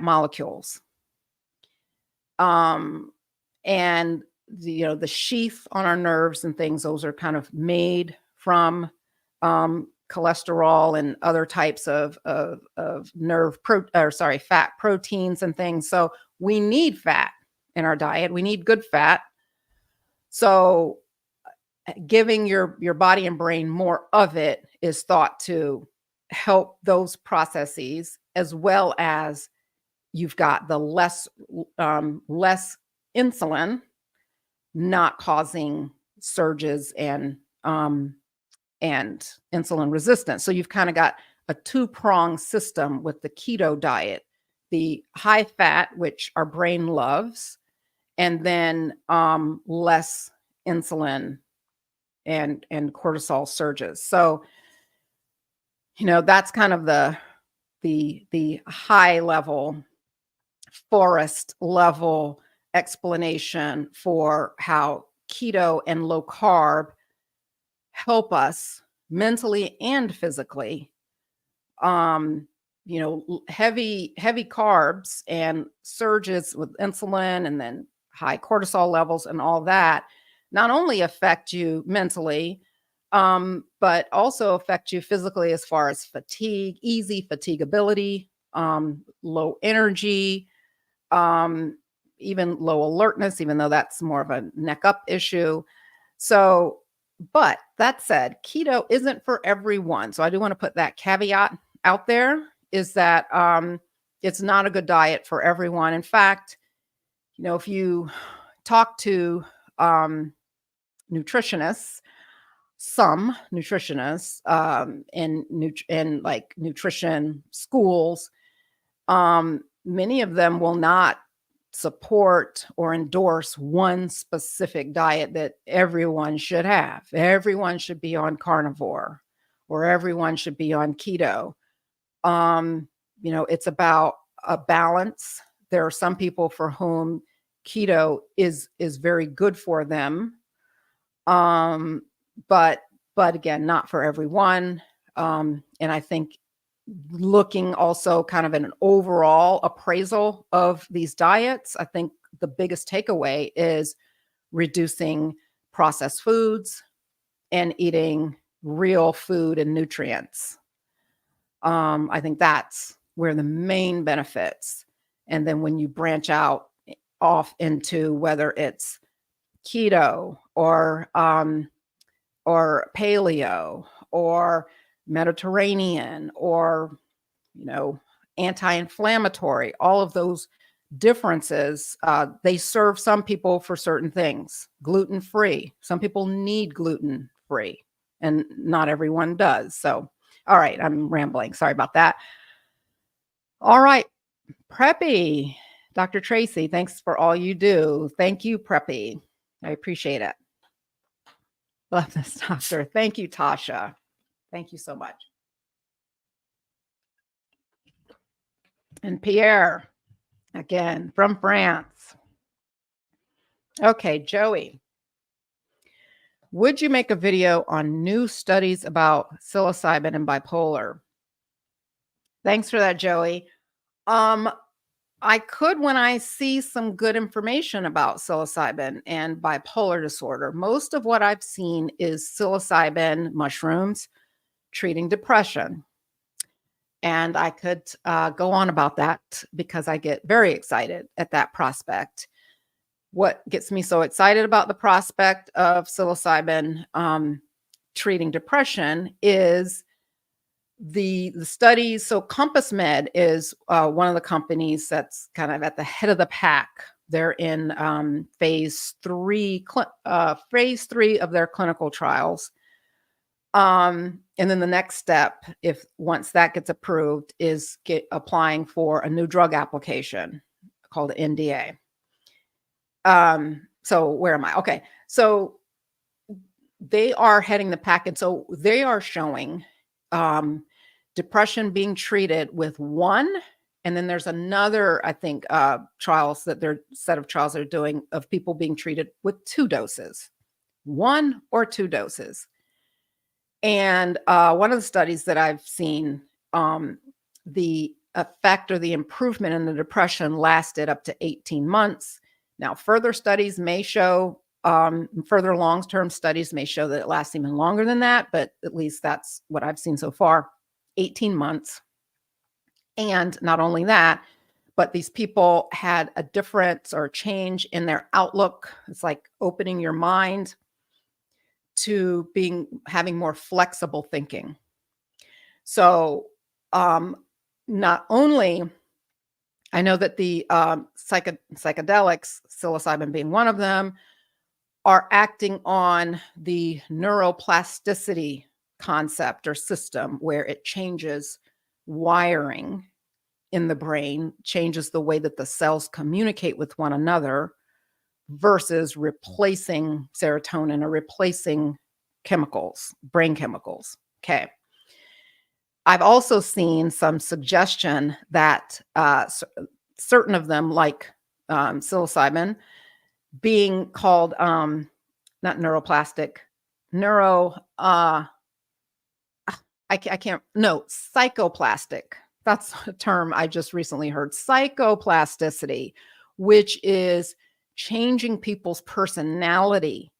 molecules. And the sheath on our nerves and things, those are kind of made from cholesterol and other types of fat proteins and things. So we need fat in our diet. We need good fat. So giving your body and brain more of it is thought to help those processes, as well as you've got the less insulin, not causing surges and insulin resistance. So you've kind of got a two-pronged system with the keto diet: the high fat, which our brain loves, and then less insulin and cortisol surges. So, that's kind of the high level, forest level explanation for how keto and low carb help us mentally and physically. Heavy carbs and surges with insulin and then high cortisol levels and all that not only affect you mentally, but also affect you physically as far as fatigue, easy fatigability, low energy, even low alertness, even though that's more of a neck up issue. So, but that said, keto isn't for everyone. So I do want to put that caveat out there, is that it's not a good diet for everyone. In fact, if you talk to nutritionists, some nutritionists in like nutrition schools, many of them will not support or endorse one specific diet that everyone should have. Everyone should be on carnivore, or everyone should be on keto. It's about a balance. There are some people for whom keto is very good for them. But again, not for everyone. And I think looking also kind of an overall appraisal of these diets, I think the biggest takeaway is reducing processed foods and eating real food and nutrients. I think that's where the main benefits. And then when you branch out off into whether it's keto or paleo or Mediterranean or, anti-inflammatory, all of those differences, they serve some people for certain things. Gluten-free. Some people need gluten-free, and not everyone does. So, all right, I'm rambling. Sorry about that. All right, Preppy. Dr. Tracey, thanks for all you do. Thank you, Preppy. I appreciate it. Love this, doctor. Thank you, Tasha. Thank you so much. And Pierre, again, from France. Okay, Joey. Would you make a video on new studies about psilocybin and bipolar? Thanks for that, Joey. I could when I see some good information about psilocybin and bipolar disorder. Most of what I've seen is psilocybin mushrooms treating depression. And I could go on about that because I get very excited at that prospect. What gets me so excited about the prospect of psilocybin treating depression is the studies. So Compass Med is one of the companies that's kind of at the head of the pack. They're in phase 3 of their clinical trials. And then the next step, once that gets approved, is applying for a new drug application called an NDA. So where am I? Okay. So they are heading the pack. And so they are showing depression being treated with one. And then there's another, I think, set of trials they're doing of people being treated with 2 doses, 1 or 2 doses. And one of the studies that I've seen, the effect or the improvement in the depression lasted up to 18 months. Now, further studies may show, further long-term studies may show that it lasts even longer than that, but at least that's what I've seen so far, 18 months. And not only that, but these people had a difference or change in their outlook. It's like opening your mind to having more flexible thinking. So not only, I know that the psychedelics, psilocybin being one of them, are acting on the neuroplasticity concept or system where it changes wiring in the brain, changes the way that the cells communicate with one another, versus replacing serotonin or replacing chemicals, brain chemicals. Okay. I've also seen some suggestion that certain of them, like psilocybin, being called not neuroplastic, psychoplastic. That's a term I just recently heard. Psychoplasticity, which is changing people's personality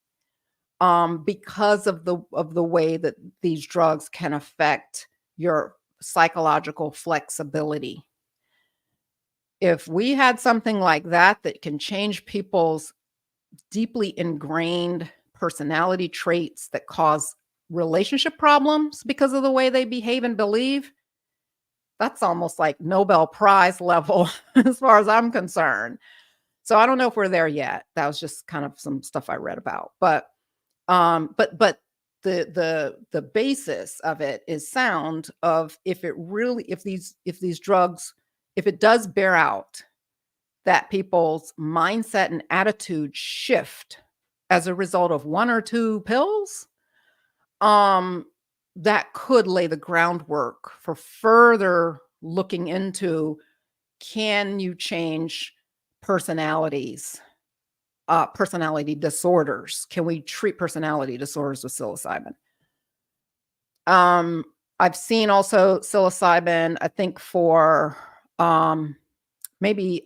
because of the way that these drugs can affect your psychological flexibility. If we had something like that can change people's deeply ingrained personality traits that cause relationship problems because of the way they behave and believe, that's almost like Nobel Prize level as far as I'm concerned. So I don't know if we're there yet. That was just kind of some stuff I read about, but the basis of it is sound. Of if these drugs, if it does bear out that people's mindset and attitude shift as a result of 1 or 2 pills, that could lay the groundwork for further looking into, can you change personality disorders? Can we treat personality disorders with psilocybin? I've seen also psilocybin, I think for maybe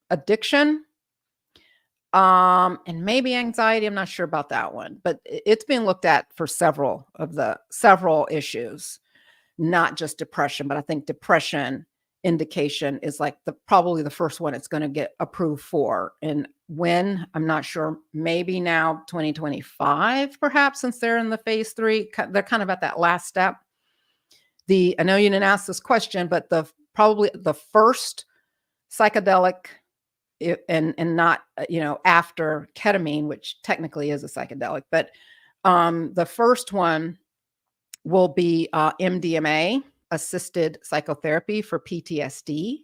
addiction, and maybe anxiety. I'm not sure about that one, but it's being looked at for several issues, not just depression, but I think depression indication is like probably the first one it's going to get approved for. And when, I'm not sure, maybe now 2025, perhaps, since they're in the phase 3, they're kind of at that last step. I know you didn't ask this question, but probably the first psychedelic, and not, after ketamine, which technically is a psychedelic, but the first one will be MDMA, assisted psychotherapy for PTSD.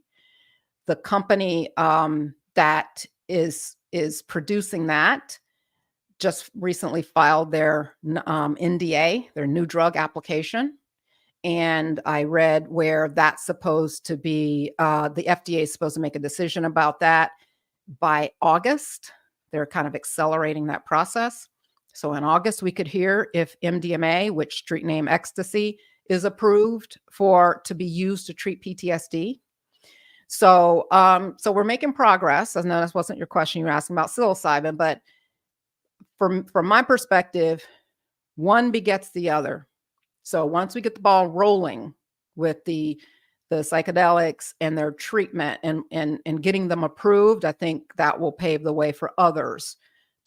The company that is producing that just recently filed their NDA, their new drug application. And I read where that's supposed to be, the FDA is supposed to make a decision about that by August. They're kind of accelerating that process. So in August, we could hear if MDMA, which street name ecstasy, is approved to be used to treat PTSD. So, so we're making progress. I know this wasn't your question. You were asking about psilocybin, but from my perspective, one begets the other. So once we get the ball rolling with the psychedelics and their treatment and getting them approved, I think that will pave the way for others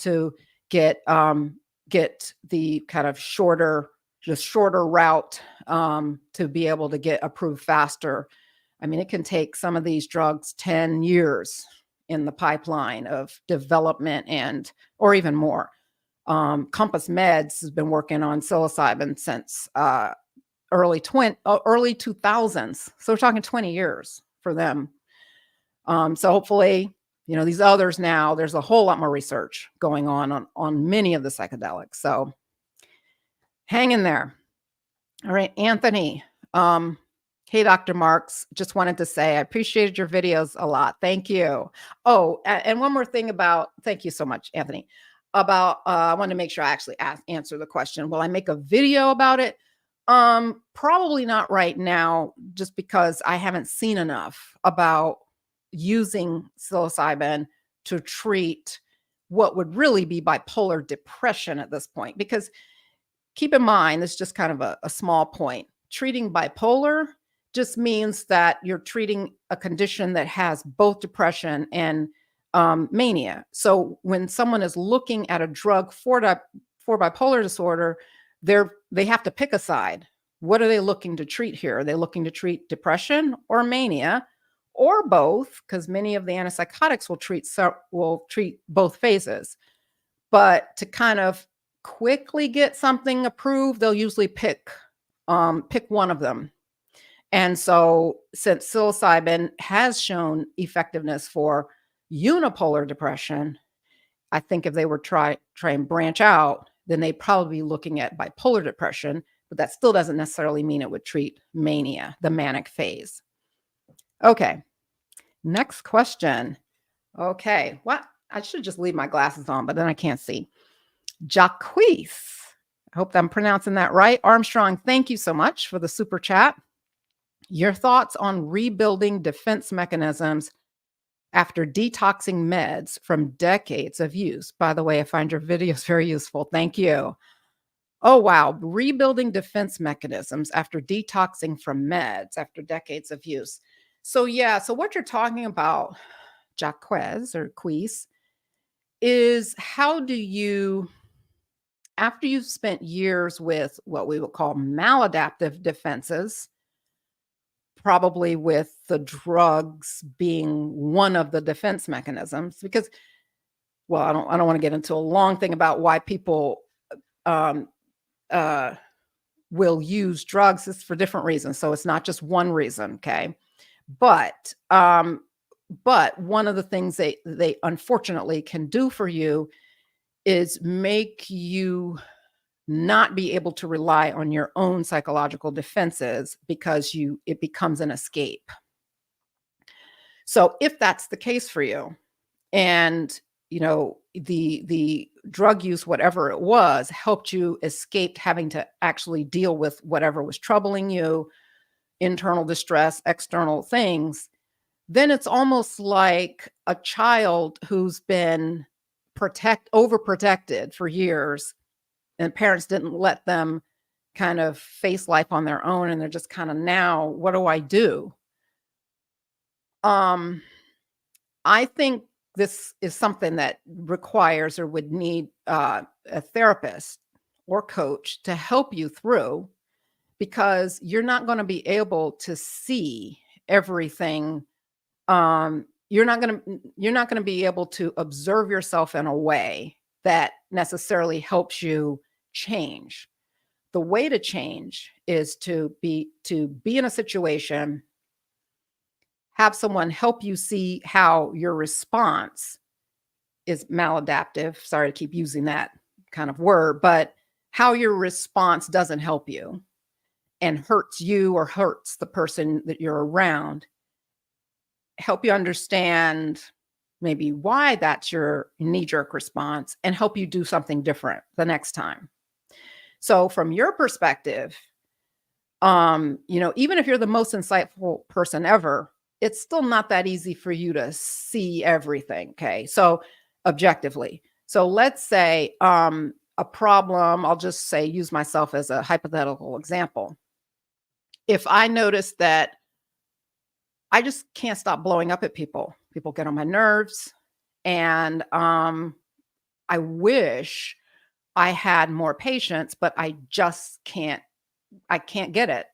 to get the kind of shorter route to be able to get approved faster. I mean, it can take some of these drugs 10 years in the pipeline of development or even more. Compass Meds has been working on psilocybin since early 2000s. So we're talking 20 years for them. So hopefully, these others now, there's a whole lot more research going on many of the psychedelics. So hang in there. All right, Anthony. Hey, Dr. Marks, just wanted to say I appreciated your videos a lot. Thank you. Oh, and one more thing thank you so much, Anthony. I want to make sure I actually answer the question. Will I make a video about it? Probably not right now, just because I haven't seen enough about using psilocybin to treat what would really be bipolar depression at this point. Because keep in mind, this is just kind of a small point. Treating bipolar just means that you're treating a condition that has both depression and mania. So when someone is looking at a drug for bipolar disorder, they have to pick a side. What are they looking to treat here? Are they looking to treat depression or mania, or both? Because many of the antipsychotics will treat both phases. But to kind of quickly get something approved, they'll usually pick one of them. And so since psilocybin has shown effectiveness for unipolar depression, I think if they were try and branch out, then they'd probably be looking at bipolar depression, but that still doesn't necessarily mean it would treat mania, the manic phase. Okay, next question. Okay, what? I should just leave my glasses on, but then I can't see. Jacquees, I hope I'm pronouncing that right. Armstrong, thank you so much for the super chat. Your thoughts on rebuilding defense mechanisms after detoxing meds from decades of use. By the way, I find your videos very useful. Thank you. Oh, wow. Rebuilding defense mechanisms after detoxing from meds after decades of use. So yeah, so what you're talking about, Jacquez or Quees, is how do you, after you've spent years with what we would call maladaptive defenses, probably with the drugs being one of the defense mechanisms, because, well, I don't want to get into a long thing about why people will use drugs. It's for different reasons. So it's not just one reason. Okay. But one of the things they unfortunately can do for you is make you not be able to rely on your own psychological defenses, because it becomes an escape. So if that's the case for you, and the drug use, whatever it was, helped you escape having to actually deal with whatever was troubling you, internal distress, external things, then it's almost like a child who's been overprotected for years, and parents didn't let them kind of face life on their own, and they're just kind of, now what do I do? I think this is something that requires or would need a therapist or coach to help you through, because you're not going to be able to see everything. You're not going to be able to observe yourself in a way that necessarily helps you change. The way to change is to be in a situation, have someone help you see how your response is maladaptive. Sorry to keep using that kind of word, but how your response doesn't help you and hurts you or hurts the person that you're around. Help you understand maybe why that's your knee-jerk response and help you do something different the next time. So from your perspective, even if you're the most insightful person ever, it's still not that easy for you to see everything. Okay. So objectively. So let's say a problem, I'll just say, use myself as a hypothetical example. If I notice that I just can't stop blowing up at people get on my nerves, and I wish I had more patience, but I just can't get it.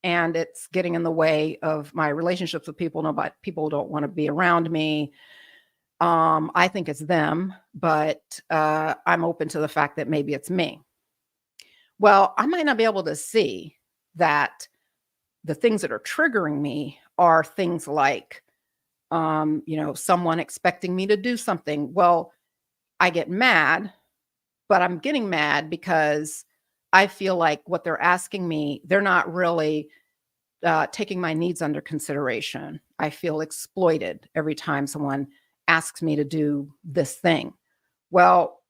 And it's getting in the way of my relationships with people. People don't want to be around me. I think it's them, but I'm open to the fact that maybe it's me. Well, I might not be able to see that the things that are triggering me are things like, someone expecting me to do something. Well, I get mad, but I'm getting mad because I feel like what they're asking me, they're not really taking my needs under consideration. I feel exploited every time someone asks me to do this thing. Well,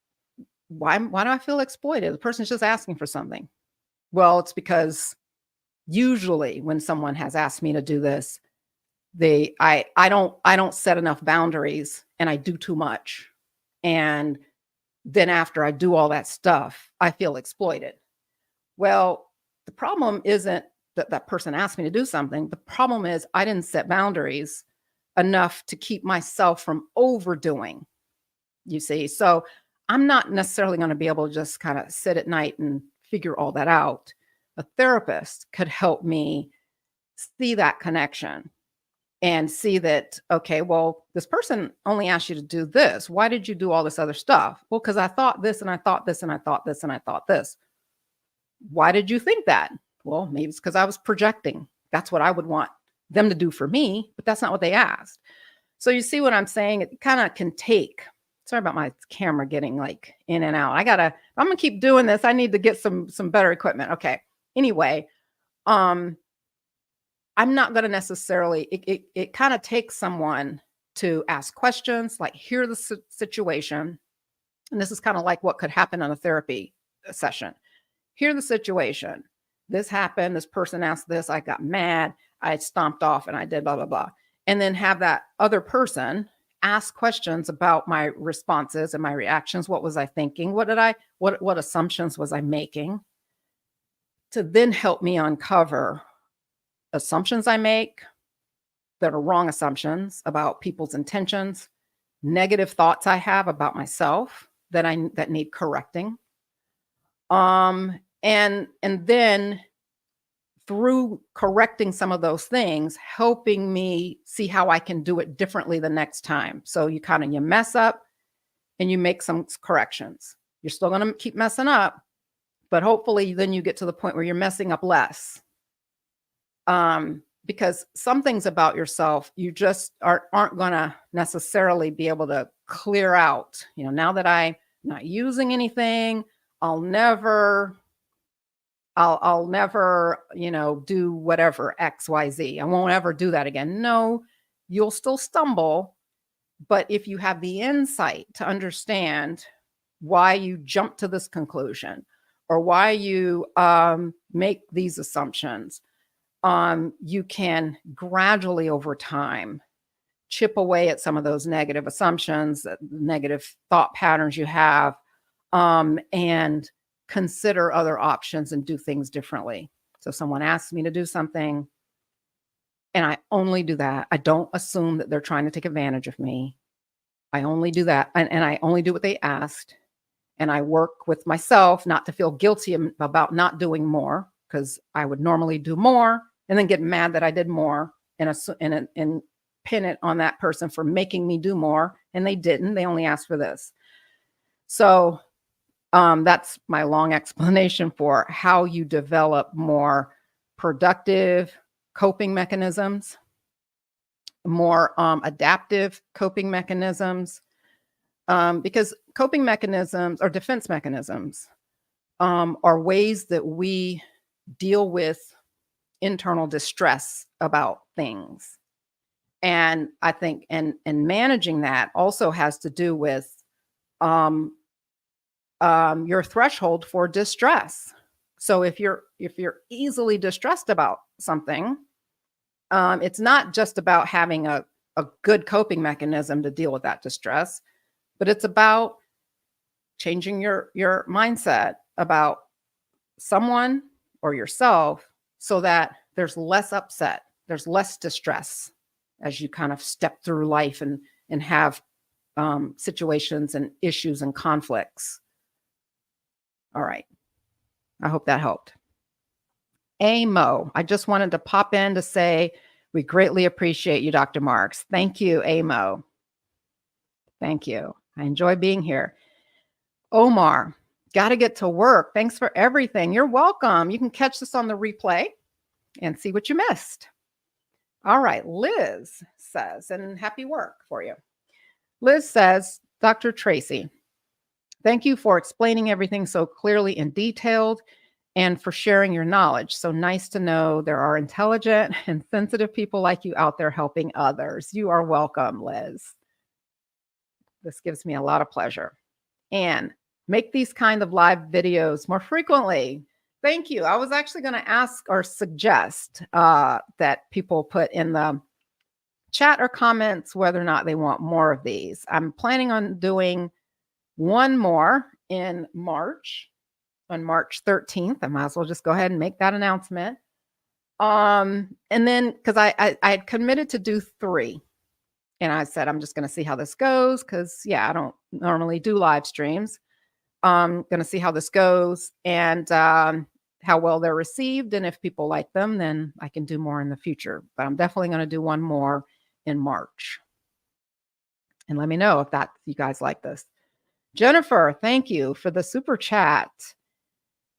why do I feel exploited? The person's just asking for something. Well, it's because usually when someone has asked me to do this, I don't set enough boundaries and I do too much. And then after I do all that stuff, I feel exploited. Well, the problem isn't that person asked me to do something. The problem is I didn't set boundaries enough to keep myself from overdoing, you see. So I'm not necessarily going to be able to just kind of sit at night and figure all that out. A therapist could help me see that connection and see that, okay, well, this person only asked you to do this. Why did you do all this other stuff? Well, because I thought this and I thought this and I thought this and I thought this. Why did you think that? Well, maybe it's because I was projecting. That's what I would want them to do for me, but that's not what they asked. So you see what I'm saying? It kind of can take, sorry about my camera getting like in and out. I'm going to keep doing this. I need to get some better equipment. Okay. Anyway, I'm not going to necessarily, it kind of takes someone to ask questions, like hear the situation. And this is kind of like what could happen on a therapy session. Hear the situation. This happened. This person asked this. I got mad. I stomped off and I did blah, blah, blah. And then have that other person ask questions about my responses and my reactions. What was I thinking? What assumptions was I making? To then help me uncover assumptions I make that are wrong assumptions about people's intentions, negative thoughts I have about myself that need correcting. And then through correcting some of those things, helping me see how I can do it differently the next time. So you mess up and you make some corrections. You're still going to keep messing up, but hopefully then you get to the point where you're messing up less. Because some things about yourself, you just aren't going to necessarily be able to clear out. Now that I'm not using anything, I'll never, do whatever X, Y, Z. I won't ever do that again. No, you'll still stumble, But if you have the insight to understand why you jump to this conclusion or why you make these assumptions, you can gradually over time chip away at some of those negative assumptions, negative thought patterns you have, and consider other options and do things differently. So if someone asks me to do something and I only do that, I don't assume that they're trying to take advantage of me. I only do that. And I only do what they asked. And I work with myself not to feel guilty about not doing more, because I would normally do more and then get mad that I did more and pin it on that person for making me do more. And they didn't. They only asked for this. So that's my long explanation for how you develop more productive coping mechanisms, more adaptive coping mechanisms, because coping mechanisms or defense mechanisms are ways that we deal with internal distress about things. And I think and managing that also has to do with your threshold for distress. So if you're easily distressed about something, it's not just about having a good coping mechanism to deal with that distress, but it's about changing your mindset about someone or yourself so that there's less upset, there's less distress as you kind of step through life and have situations and issues and conflicts. All right. I hope that helped. Amo, I just wanted to pop in to say we greatly appreciate you, Dr. Marks. Thank you, Amo. Thank you. I enjoy being here. Omar, got to get to work. Thanks for everything. You're welcome. You can catch this on the replay and see what you missed. All right. Liz says, and happy work for you. Liz says, Dr. Tracey, thank you for explaining everything so clearly and detailed and for sharing your knowledge. So nice to know there are intelligent and sensitive people like you out there helping others. You are welcome, Liz. This gives me a lot of pleasure. And make these kind of live videos more frequently. Thank you. I was actually going to ask or suggest that people put in the chat or comments whether or not they want more of these. I'm planning on doing one more in March, on March 13th. I might as well just go ahead and make that announcement. And then, because I had committed to do 3. And I said, I'm just going to see how this goes because, yeah, I don't normally do live streams. I'm going to see how this goes and how well they're received. And if people like them, then I can do more in the future. But I'm definitely going to do one more in March. And let me know if you guys like this. Jennifer, thank you for the super chat.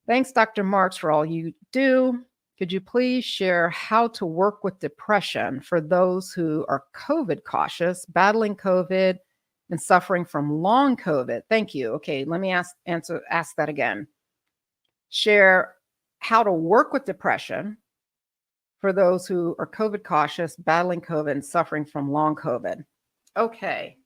Thanks, Dr. Marks, for all you do. Could you please share how to work with depression for those who are COVID cautious, battling COVID, and suffering from long COVID? Thank you. Okay, let me ask that again. Share how to work with depression for those who are COVID cautious, battling COVID, and suffering from long COVID. Okay.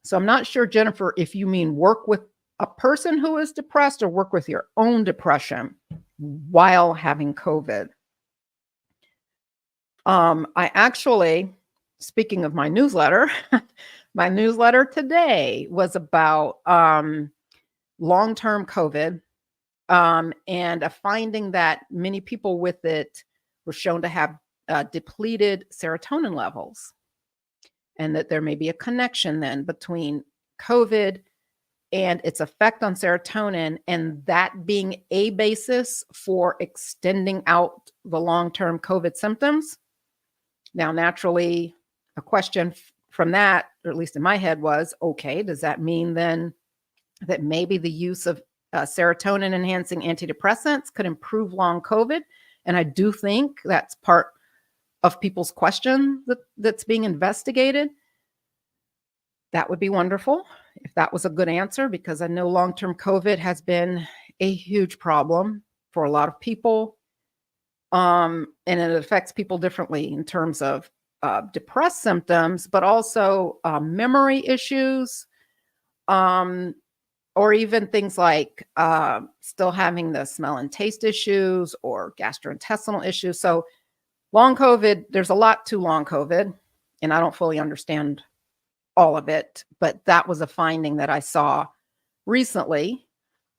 So I'm not sure, Jennifer, if you mean work with a person who is depressed or work with your own depression while having COVID. I actually, speaking of my newsletter, my newsletter today was about long-term COVID and a finding that many people with it were shown to have depleted serotonin levels, and that there may be a connection then between COVID and its effect on serotonin, and that being a basis for extending out the long-term COVID symptoms. Now, naturally, a question from that, or at least in my head, was, okay, does that mean then that maybe the use of serotonin-enhancing antidepressants could improve long COVID? And I do think that's part of people's question that's being investigated. That would be wonderful if that was a good answer, because I know long-term COVID has been a huge problem for a lot of people. And it affects people differently in terms of depressed symptoms, but also memory issues, or even things like still having the smell and taste issues or gastrointestinal issues. So long COVID, there's a lot to long COVID, and I don't fully understand all of it, but that was a finding that I saw recently,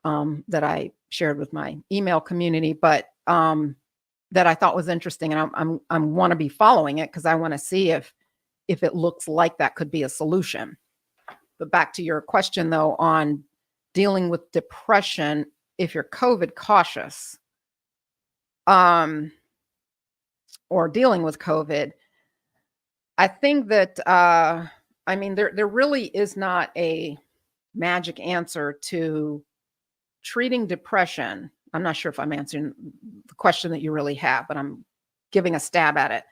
that I shared with my email community, but that I thought was interesting, and I want to be following it because I want to see if it looks like that could be a solution. But back to your question though on dealing with depression if you're COVID cautious, or dealing with COVID, I think that there really is not a magic answer to treating depression. I'm not sure if I'm answering the question that you really have, but I'm giving a stab at it.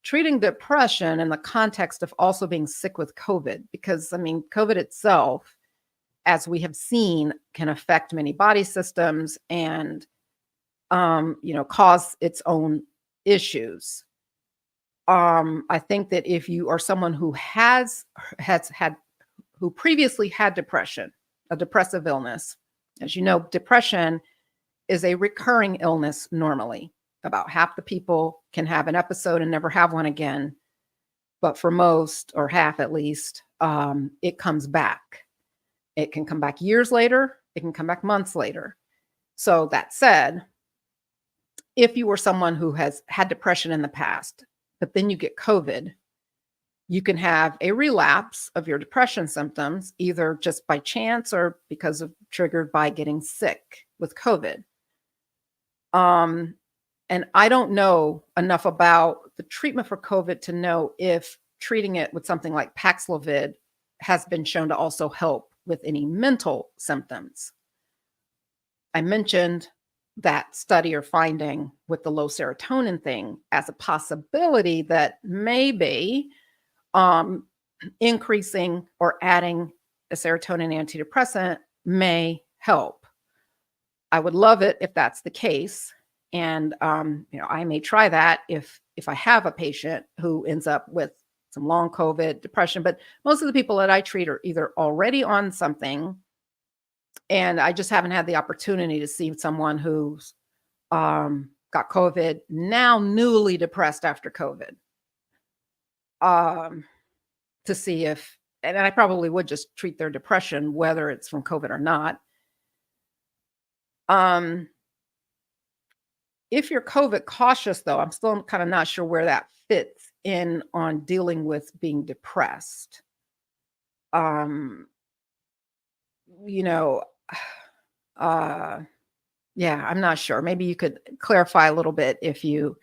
Treating depression in the context of also being sick with COVID, because COVID itself, as we have seen, can affect many body systems and cause its own issues. I think that if you are someone who who previously had depression, a depressive illness, as you know, depression is a recurring illness normally. About half the people can have an episode and never have one again. But for most, or half at least, it comes back. It can come back years later. It can come back months later. So that said, if you were someone who has had depression in the past, but then you get COVID, you can have a relapse of your depression symptoms, either just by chance or because of triggered by getting sick with COVID. And I don't know enough about the treatment for COVID to know if treating it with something like Paxlovid has been shown to also help with any mental symptoms. I mentioned that study or finding with the low serotonin thing as a possibility that maybe increasing or adding a serotonin antidepressant may help. I would love it if that's the case. And, I may try that if I have a patient who ends up with some long COVID depression, but most of the people that I treat are either already on something, and I just haven't had the opportunity to see someone who's got COVID, now newly depressed after COVID, to see if, and I probably would just treat their depression, whether it's from COVID or not. If you're COVID cautious, though, I'm still kind of not sure where that fits in on dealing with being depressed. Yeah, I'm not sure. Maybe you could clarify a little bit if you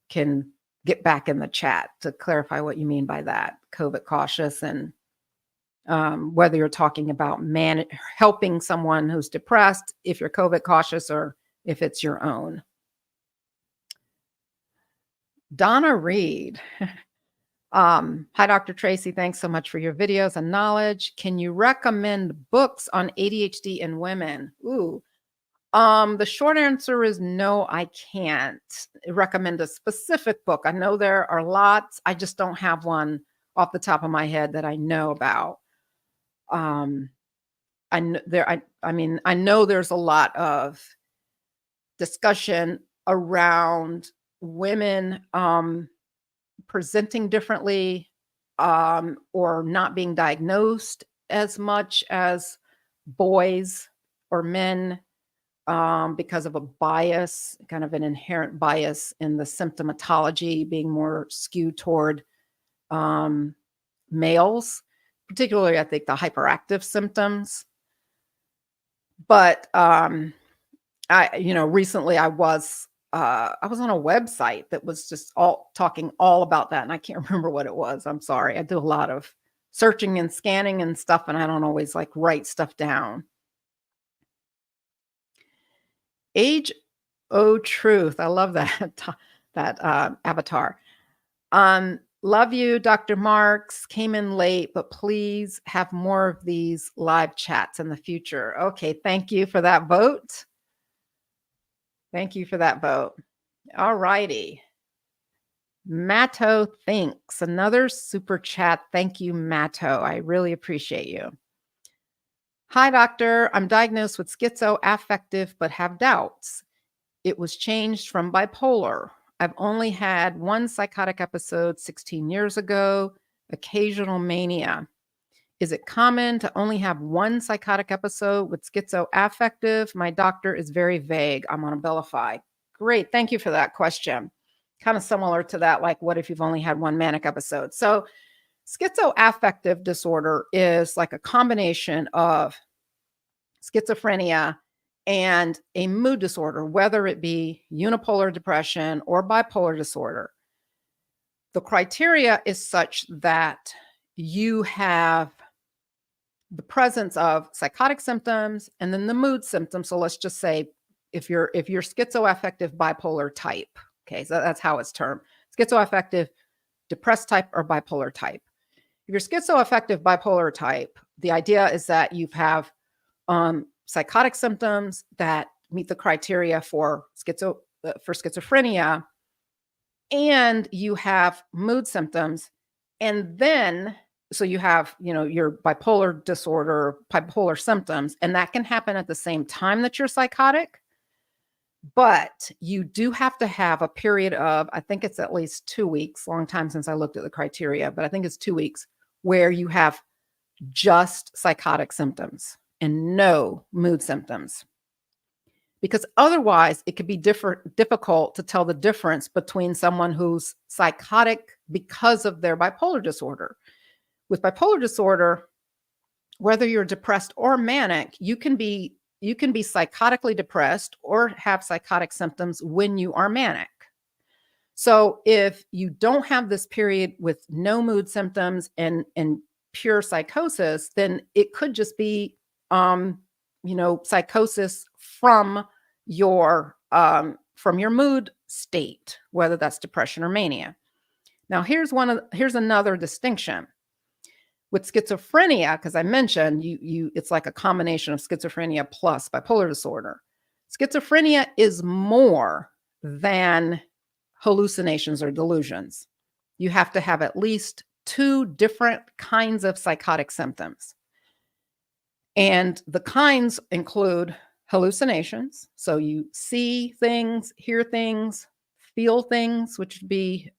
can get back in the chat to clarify what you mean by that, COVID cautious, and whether you're talking about helping someone who's depressed if you're COVID cautious or if it's your own. Donna Reed. Hi, Dr. Tracey. Thanks so much for your videos and knowledge. Can you recommend books on ADHD in women? Ooh. The short answer is no, I can't recommend a specific book. I know there are lots. I just don't have one off the top of my head that I know about. I know there's a lot of discussion around women presenting differently, or not being diagnosed as much as boys or men, because of a bias, kind of an inherent bias in the symptomatology being more skewed toward males, particularly I think the hyperactive symptoms. But recently I was on a website that was just talking all about that, and I can't remember what it was. I'm sorry. I do a lot of searching and scanning and stuff, and I don't always write stuff down. Age O Truth. I love that avatar. Love you, Dr. Marks. Came in late, but please have more of these live chats in the future. Okay, thank you for that vote. Thank you for that vote. All righty. Matto thinks. Another super chat. Thank you, Matto. I really appreciate you. Hi, doctor. I'm diagnosed with schizoaffective but have doubts. It was changed from bipolar. I've only had one psychotic episode 16 years ago, occasional mania. Is it common to only have one psychotic episode with schizoaffective? My doctor is very vague. I'm on Abilify. Great. Thank you for that question. Kind of similar to that, like, what if you've only had one manic episode? So schizoaffective disorder is like a combination of schizophrenia and a mood disorder, whether it be unipolar depression or bipolar disorder. The criteria is such that you have the presence of psychotic symptoms and then the mood symptoms. So let's just say if you're schizoaffective bipolar type, okay, so that's how it's termed, schizoaffective depressed type or bipolar type. If you're schizoaffective bipolar type, the idea is that you have psychotic symptoms that meet the criteria for schizophrenia, and you have mood symptoms, and then so you have, your bipolar disorder, bipolar symptoms, and that can happen at the same time that you're psychotic. But you do have to have a period of, I think it's at least 2 weeks, long time since I looked at the criteria, but I think it's 2 weeks, where you have just psychotic symptoms and no mood symptoms. Because otherwise it could be difficult to tell the difference between someone who's psychotic because of their bipolar disorder. With bipolar disorder, whether you're depressed or manic, you can be psychotically depressed or have psychotic symptoms when you are manic. So if you don't have this period with no mood symptoms and pure psychosis, then it could just be psychosis from your mood state, whether that's depression or mania. Now here's another distinction. With schizophrenia, because I mentioned it's like a combination of schizophrenia plus bipolar disorder. Schizophrenia is more than hallucinations or delusions. You have to have at least 2 different kinds of psychotic symptoms. And the kinds include hallucinations. So you see things, hear things, feel things, which would be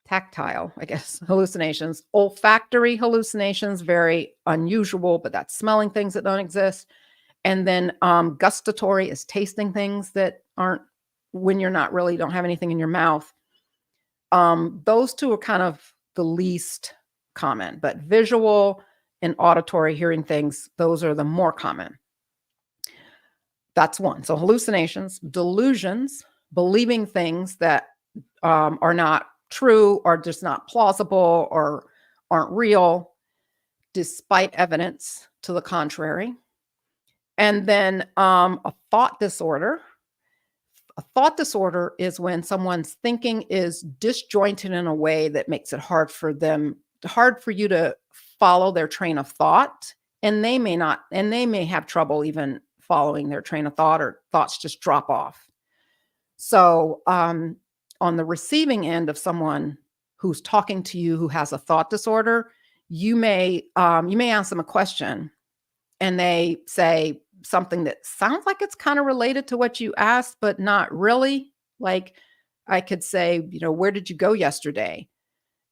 tactile, I guess, hallucinations. Olfactory hallucinations, very unusual, but that's smelling things that don't exist. And then gustatory is tasting things that aren't, when you're not really, don't have anything in your mouth. Those 2 are kind of the least common, but visual and auditory, hearing things, those are the more common. That's one. So hallucinations, delusions, believing things that are not true or just not plausible or aren't real, despite evidence to the contrary. And then a thought disorder. A thought disorder is when someone's thinking is disjointed in a way that makes it hard for you to follow their train of thought. And they may have trouble even following their train of thought, or thoughts just drop off. So on the receiving end of someone who's talking to you who has a thought disorder, you may ask them a question and they say something that sounds like it's kind of related to what you asked, but not really. Like I could say, where did you go yesterday?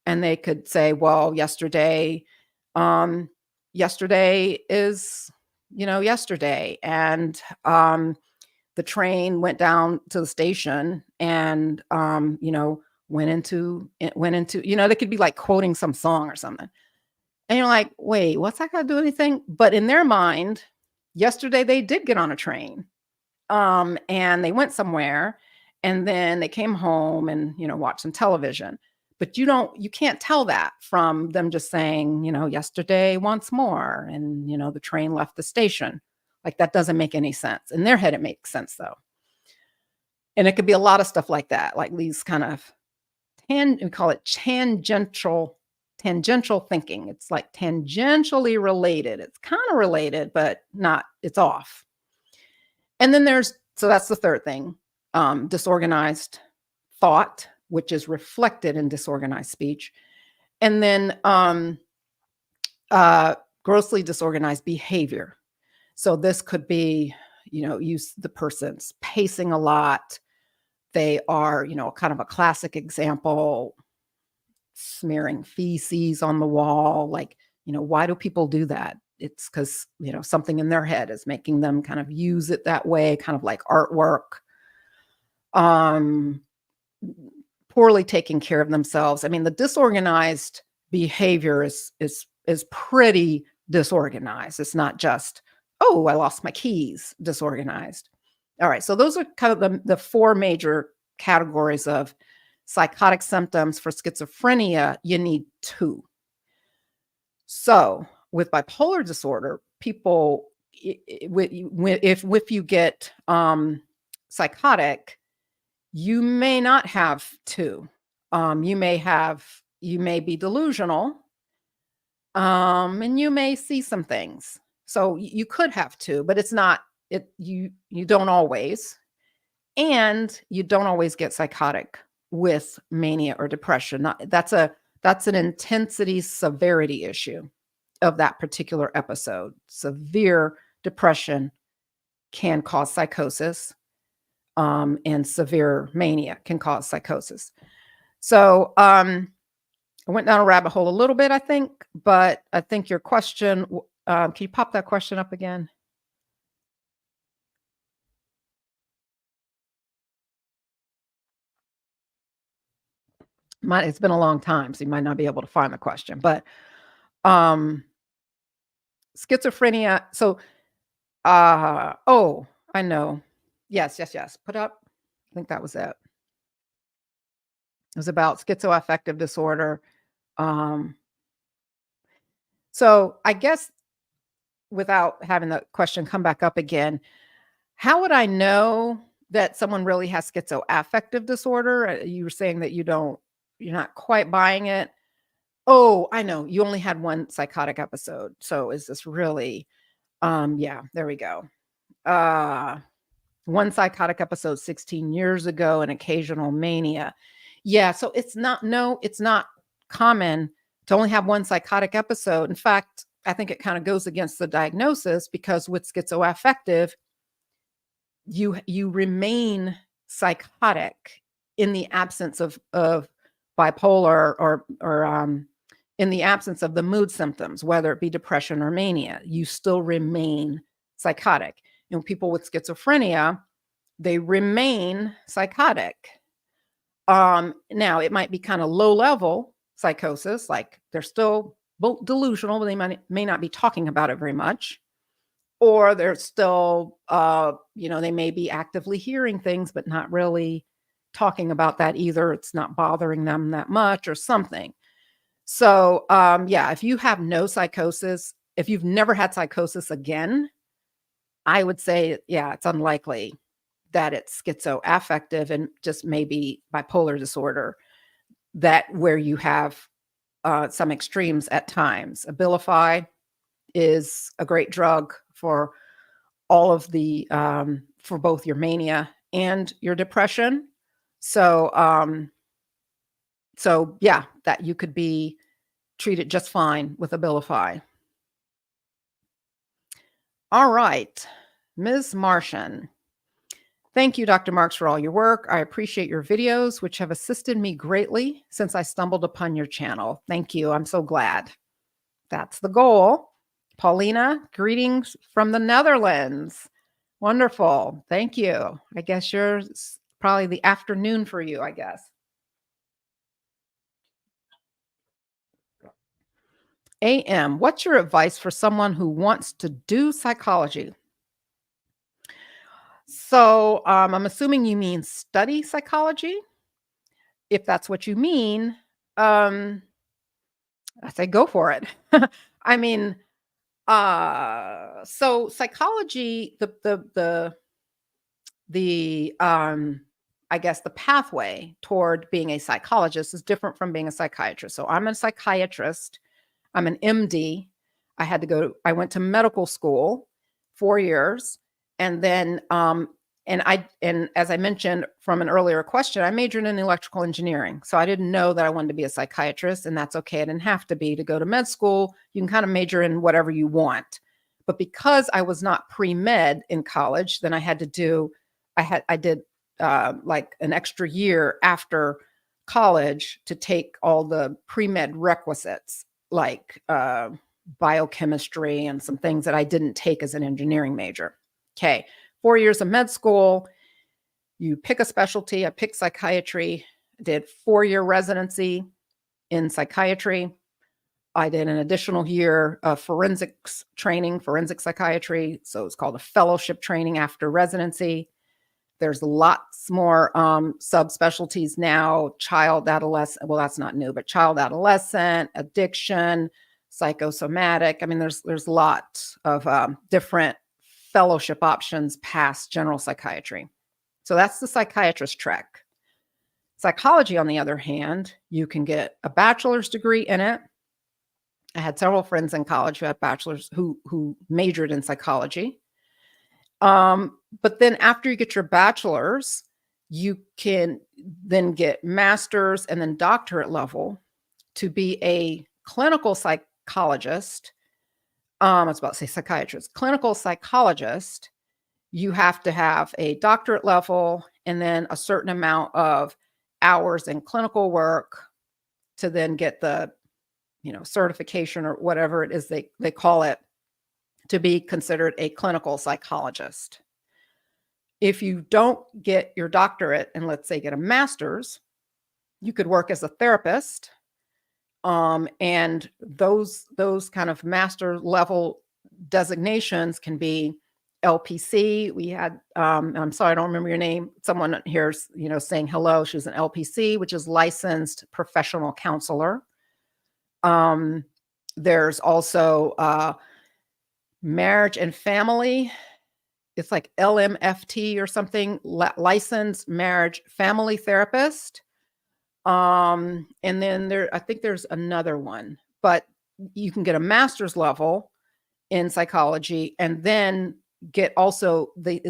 And they could say, well, yesterday is, yesterday. And the train went down to the station and, went into, they could be like quoting some song or something. And you're like, wait, what's that got to do with anything? But in their mind, yesterday they did get on a train and they went somewhere and then they came home and, watched some television. But you can't tell that from them just saying, yesterday once more and, the train left the station. Like that doesn't make any sense. In their head, it makes sense though. And it could be a lot of stuff like that, like these kind of, we call it tangential thinking. It's like tangentially related. It's kind of related, but not, it's off. And then so that's the third thing. disorganized thought, which is reflected in disorganized speech, and then grossly disorganized behavior. So this could be, the person's pacing a lot. They are, kind of a classic example, smearing feces on the wall. Like, why do people do that? It's because, something in their head is making them kind of use it that way, kind of like artwork. Poorly taking care of themselves. I mean, the disorganized behavior is pretty disorganized. It's not just, oh, I lost my keys, disorganized. All right, so those are kind of the four major categories of psychotic symptoms. For schizophrenia, you need two. So with bipolar disorder, people, if you get psychotic, you may not have two. You may be delusional, and you may see some things. So you could have two, but it's not you don't always, and you don't always get psychotic with mania or depression. That's an intensity severity issue of that particular episode. Severe depression can cause psychosis. And severe mania can cause psychosis. So I went down a rabbit hole a little bit, I think, but I think your question, can you pop that question up again? It's been a long time, so you might not be able to find the question, but schizophrenia. So, oh, I know. Yes. Put up. I think that was it. It was about schizoaffective disorder. So I guess without having the question come back up again, how would I know that someone really has schizoaffective disorder? You were saying that you're not quite buying it. Oh, I know. You only had one psychotic episode. So is this really, yeah, there we go. One psychotic episode 16 years ago, and occasional mania. Yeah. So it's not common to only have one psychotic episode. In fact, I think it kind of goes against the diagnosis, because with schizoaffective, you remain psychotic in the absence of bipolar or in the absence of the mood symptoms, whether it be depression or mania. You still remain psychotic. And people with schizophrenia, they remain psychotic. Now it might be kind of low level psychosis, like they're still delusional, but they may not be talking about it very much. Or they're still, they may be actively hearing things, but not really talking about that either. It's not bothering them that much or something. So, yeah, if you have no psychosis, if you've never had psychosis again, I would say, yeah, it's unlikely that it's schizoaffective and just maybe bipolar disorder, that where you have some extremes at times. Abilify is a great drug for all of the for both your mania and your depression. So yeah, that you could be treated just fine with Abilify. All right, Ms. Martian. Thank you, Dr. Marks, for all your work. I appreciate your videos, which have assisted me greatly since I stumbled upon your channel. Thank you. I'm so glad. That's the goal. Paulina, greetings from the Netherlands. Wonderful. Thank you. I guess you're probably the afternoon for you, I guess. AM, what's your advice for someone who wants to do psychology? So I'm assuming you mean study psychology. If that's what you mean, I say go for it. I mean, so psychology, I guess the pathway toward being a psychologist is different from being a psychiatrist. So I'm a psychiatrist. I'm an MD. I went to medical school 4 years, and then And as I mentioned from an earlier question, I majored in electrical engineering. So I didn't know that I wanted to be a psychiatrist, and that's okay. I didn't have to be to go to med school. You can kind of major in whatever you want. But because I was not pre-med in college, then I did like an extra year after college to take all the pre-med requisites, like biochemistry and some things that I didn't take as an engineering major. Okay. 4 years of med school, you pick a specialty. I picked psychiatry, did 4-year residency in psychiatry. I did an additional year of forensics training, forensic psychiatry. So it's called a fellowship training after residency. There's lots more subspecialties now, child, adolescent. Well, that's not new, but child, adolescent, addiction, psychosomatic. I mean, there's lots of different fellowship options past general psychiatry. So that's the psychiatrist track. Psychology, on the other hand, you can get a bachelor's degree in it. I had several friends in college who had bachelors who majored in psychology. But then after you get your bachelor's, you can then get master's and then doctorate level to be a clinical psychologist. I was about to say psychiatrist, clinical psychologist. You have to have a doctorate level and then a certain amount of hours in clinical work to then get the, certification or whatever it is they call it, to be considered a clinical psychologist. If you don't get your doctorate and let's say get a master's, you could work as a therapist. And those kind of master level designations can be LPC. We had, I'm sorry, I don't remember your name. Someone here's, saying hello. She's an LPC, which is licensed professional counselor. There's also marriage and family. It's like LMFT or something, licensed marriage family therapist. And then I think there's another one, but you can get a master's level in psychology and then get also the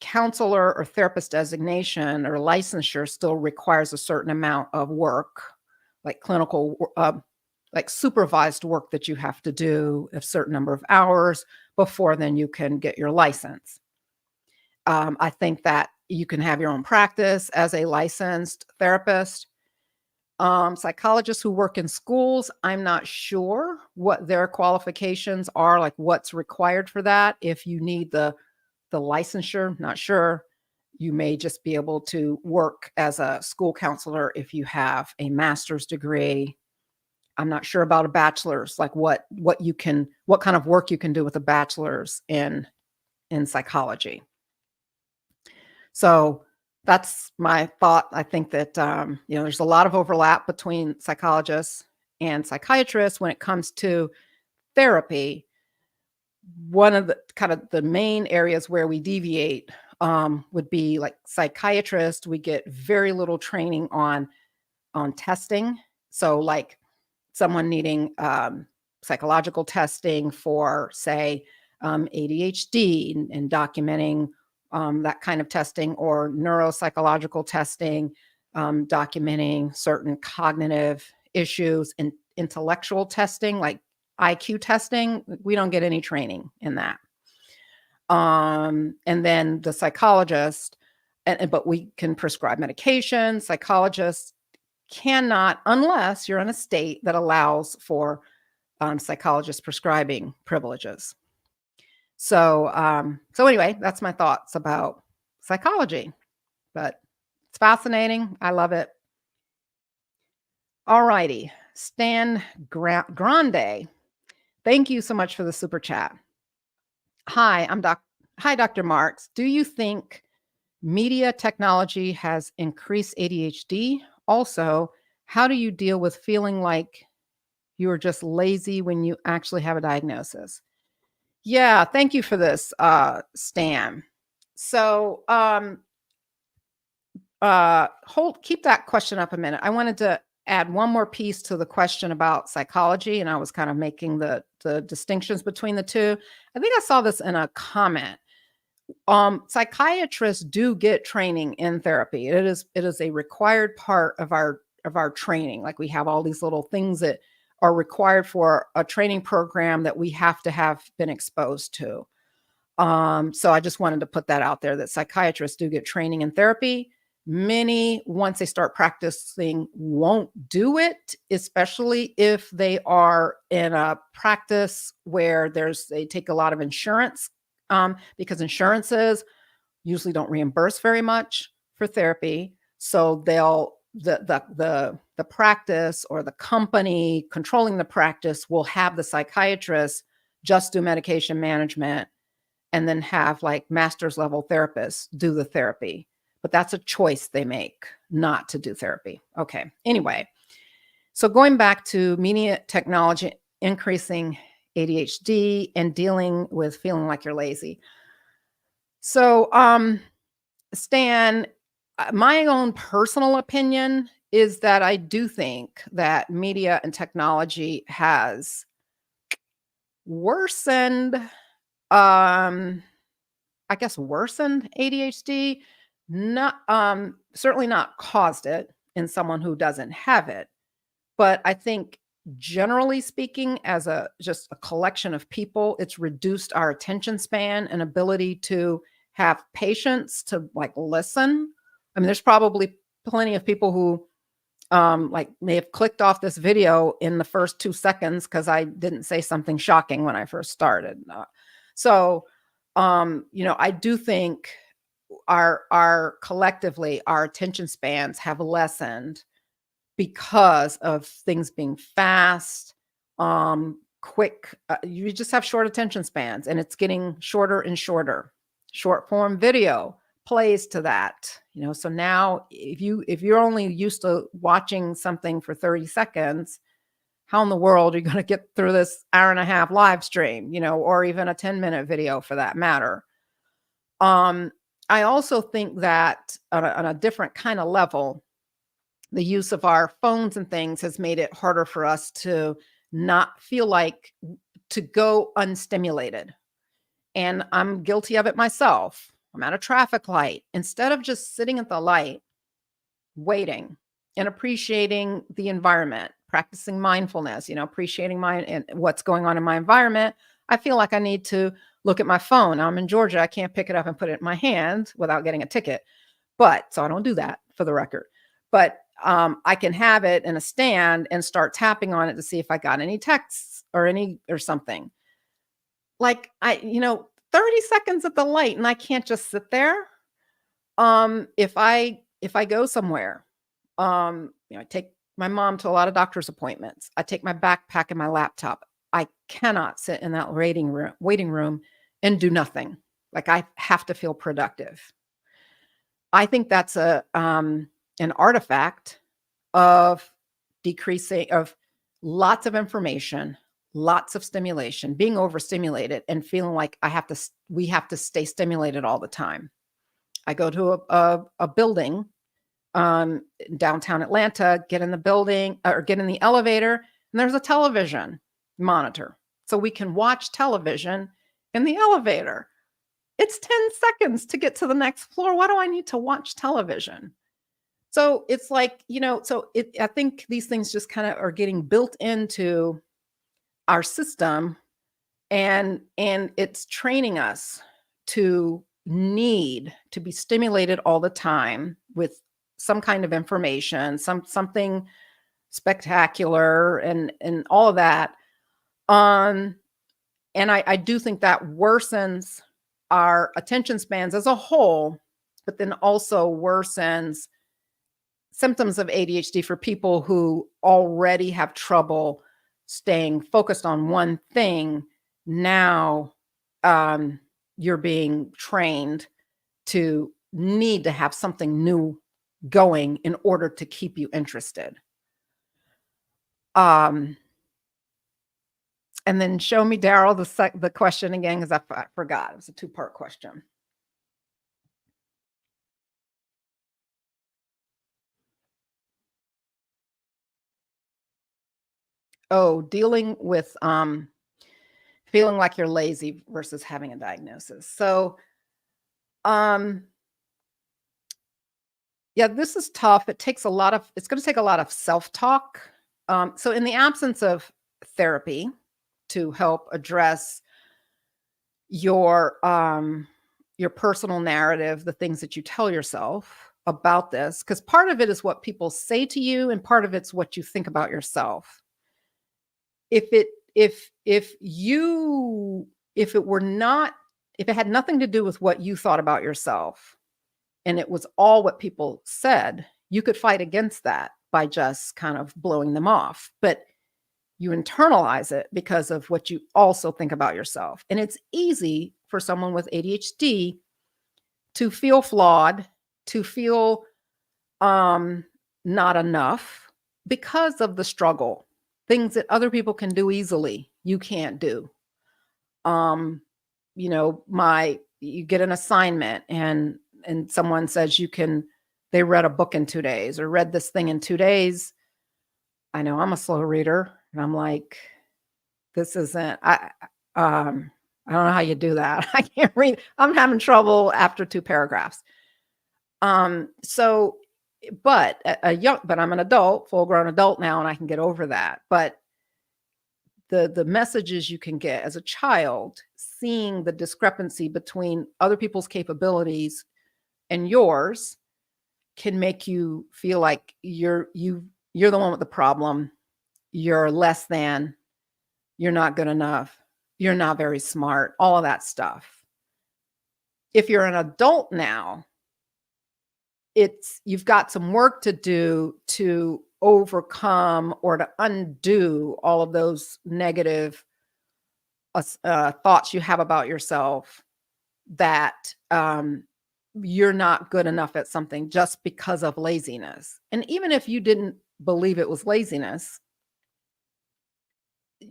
counselor or therapist designation or licensure still requires a certain amount of work, like clinical, like supervised work that you have to do a certain number of hours before then you can get your license. I think that you can have your own practice as a licensed therapist. Psychologists who work in schools, I'm not sure what their qualifications are, like what's required for that. If you need the licensure, not sure. You may just be able to work as a school counselor if you have a master's degree. I'm not sure about a bachelor's, like what kind of work you can do with a bachelor's in psychology. So that's my thought. I think that, there's a lot of overlap between psychologists and psychiatrists when it comes to therapy. One of the kind of the main areas where we deviate would be like psychiatrists. We get very little training on testing. So like someone needing psychological testing for, say, ADHD and documenting that kind of testing, or neuropsychological testing, documenting certain cognitive issues, and intellectual testing, like IQ testing. We don't get any training in that. And then the psychologist, but we can prescribe medication. Psychologists cannot, unless you're in a state that allows for psychologist prescribing privileges. So anyway, that's my thoughts about psychology, but it's fascinating. I love it. All righty. Stan Grande. Thank you so much for the super chat. Hi, Hi, Dr. Marks. Do you think media technology has increased ADHD? Also, how do you deal with feeling like you are just lazy when you actually have a diagnosis? Yeah, thank you for this, Stan. So, keep that question up a minute. I wanted to add one more piece to the question about psychology, and I was kind of making the distinctions between the two. I think I saw this in a comment. Psychiatrists do get training in therapy. It is a required part of our training. Like we have all these little things that are required for a training program that we have to have been exposed to. So I just wanted to put that out there that psychiatrists do get training in therapy. Many, once they start practicing, won't do it, especially if they are in a practice where they take a lot of insurance, because insurances usually don't reimburse very much for therapy. So the practice or the company controlling the practice will have the psychiatrist just do medication management and then have like master's level therapists do the therapy. But that's a choice they make not to do therapy. Okay. Anyway, so going back to media technology increasing ADHD and dealing with feeling like you're lazy. So, Stan, my own personal opinion is that I do think that media and technology has worsened, I guess, worsened ADHD, not certainly not caused it in someone who doesn't have it. But I think generally speaking, as just a collection of people, it's reduced our attention span and ability to have patience to like listen. I mean, there's probably plenty of people who like may have clicked off this video in the first 2 seconds because I didn't say something shocking when I first started. So I do think our collectively our attention spans have lessened because of things being fast, quick. You just have short attention spans, and it's getting shorter and shorter. Short form video plays to that. So now if you're only used to watching something for 30 seconds, how in the world are you going to get through this hour and a half live stream, or even a 10-minute video for that matter? I also think that on a different kind of level, the use of our phones and things has made it harder for us to not feel like to go unstimulated. And I'm guilty of it myself. I'm at a traffic light. Instead of just sitting at the light, waiting and appreciating the environment, practicing mindfulness, appreciating and what's going on in my environment, I feel like I need to look at my phone. I'm in Georgia. I can't pick it up and put it in my hand without getting a ticket. So I don't do that, for the record. But I can have it in a stand and start tapping on it to see if I got any texts or something. Like 30 seconds at the light, and I can't just sit there. If I go somewhere, I take my mom to a lot of doctor's appointments. I take my backpack and my laptop. I cannot sit in that waiting room and do nothing. Like I have to feel productive. I think that's an artifact of decreasing of lots of information, lots of stimulation, being overstimulated and feeling like we have to stay stimulated all the time. I go to a building, downtown Atlanta, get in the building or get in the elevator, and there's a television monitor. So we can watch television in the elevator. It's 10 seconds to get to the next floor. Why do I need to watch television? So it's like, I think these things just kind of are getting built into our system, and it's training us to need to be stimulated all the time with some kind of information, something spectacular and all of that. And I do think that worsens our attention spans as a whole, but then also worsens symptoms of ADHD for people who already have trouble staying focused on one thing. Now you're being trained to need to have something new going in order to keep you interested. And then show me, Daryl, the question again, because I forgot. It was a 2-part question. Oh, dealing with feeling like you're lazy versus having a diagnosis. So Yeah, this is tough. It's going to take a lot of self-talk. So in the absence of therapy to help address your personal narrative, the things that you tell yourself about this, because part of it is what people say to you and part of it's what you think about yourself. If it had nothing to do with what you thought about yourself and it was all what people said, you could fight against that by just kind of blowing them off. But you internalize it because of what you also think about yourself. And it's easy for someone with ADHD to feel flawed, to feel not enough because of the struggle. Things that other people can do easily, you can't do. You get an assignment and someone says they read a book in 2 days or read this thing in 2 days. I know I'm a slow reader and I'm like, this isn't, I don't know how you do that. I can't read. I'm having trouble after 2 paragraphs. But I'm an adult, full grown adult now, and I can get over that. But the messages you can get as a child, seeing the discrepancy between other people's capabilities and yours can make you feel like you're the one with the problem. You're less than, you're not good enough, you're not very smart, all of that stuff. If you're an adult now, you've got some work to do to overcome or to undo all of those negative thoughts you have about yourself, that you're not good enough at something just because of laziness. And even if you didn't believe it was laziness,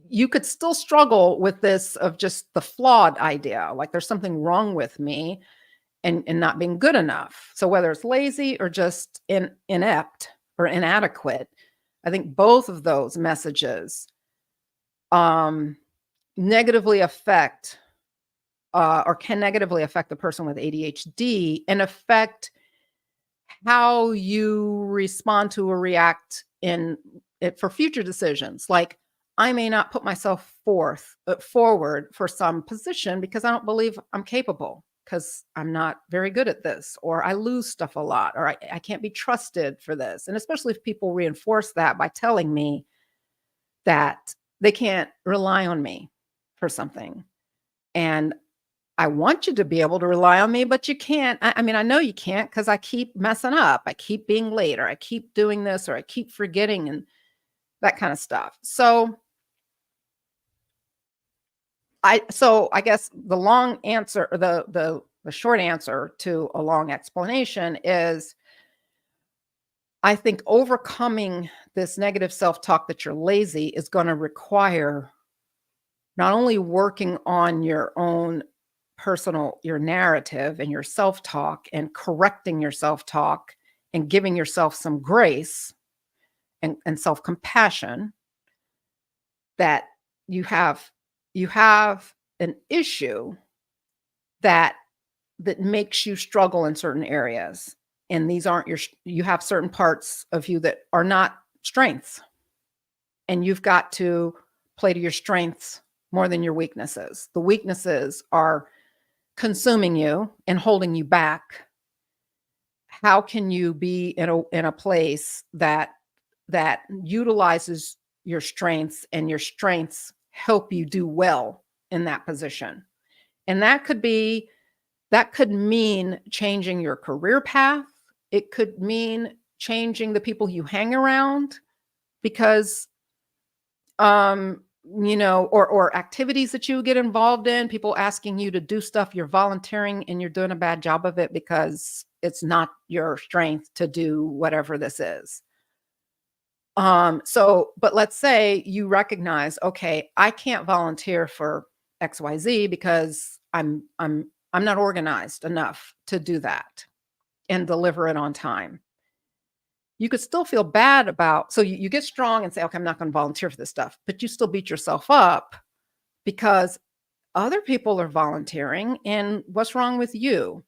you could still struggle with this of just the flawed idea, like there's something wrong with me and not being good enough. So whether it's lazy or just inept or inadequate, I think both of those messages negatively affect or can negatively affect the person with ADHD and affect how you respond to or react for future decisions. Like, I may not put myself forward for some position because I don't believe I'm capable, because I'm not very good at this, or I lose stuff a lot, or I can't be trusted for this. And especially if people reinforce that by telling me that they can't rely on me for something. And I want you to be able to rely on me, but you can't. I mean, I know you can't because I keep messing up. I keep being late, or I keep doing this, or I keep forgetting, and that kind of stuff. So I guess the long answer, or the short answer to a long explanation is, I think overcoming this negative self-talk that you're lazy is going to require not only working on your own your narrative and your self-talk and correcting your self-talk and giving yourself some grace and self-compassion, that you have an issue that makes you struggle in certain areas. And these aren't you have certain parts of you that are not strengths. And you've got to play to your strengths more than your weaknesses. The weaknesses are consuming you and holding you back. How can you be in a place that utilizes your strengths, and your strengths help you do well in that position? And that could mean changing your career path. It could mean changing the people you hang around, because or activities that you get involved in, people asking you to do stuff, you're volunteering and you're doing a bad job of it because it's not your strength to do whatever this is. But let's say you recognize, okay, I can't volunteer for XYZ because I'm not organized enough to do that and deliver it on time. You could still feel bad so you get strong and say, okay, I'm not going to volunteer for this stuff, but you still beat yourself up because other people are volunteering, and what's wrong with you?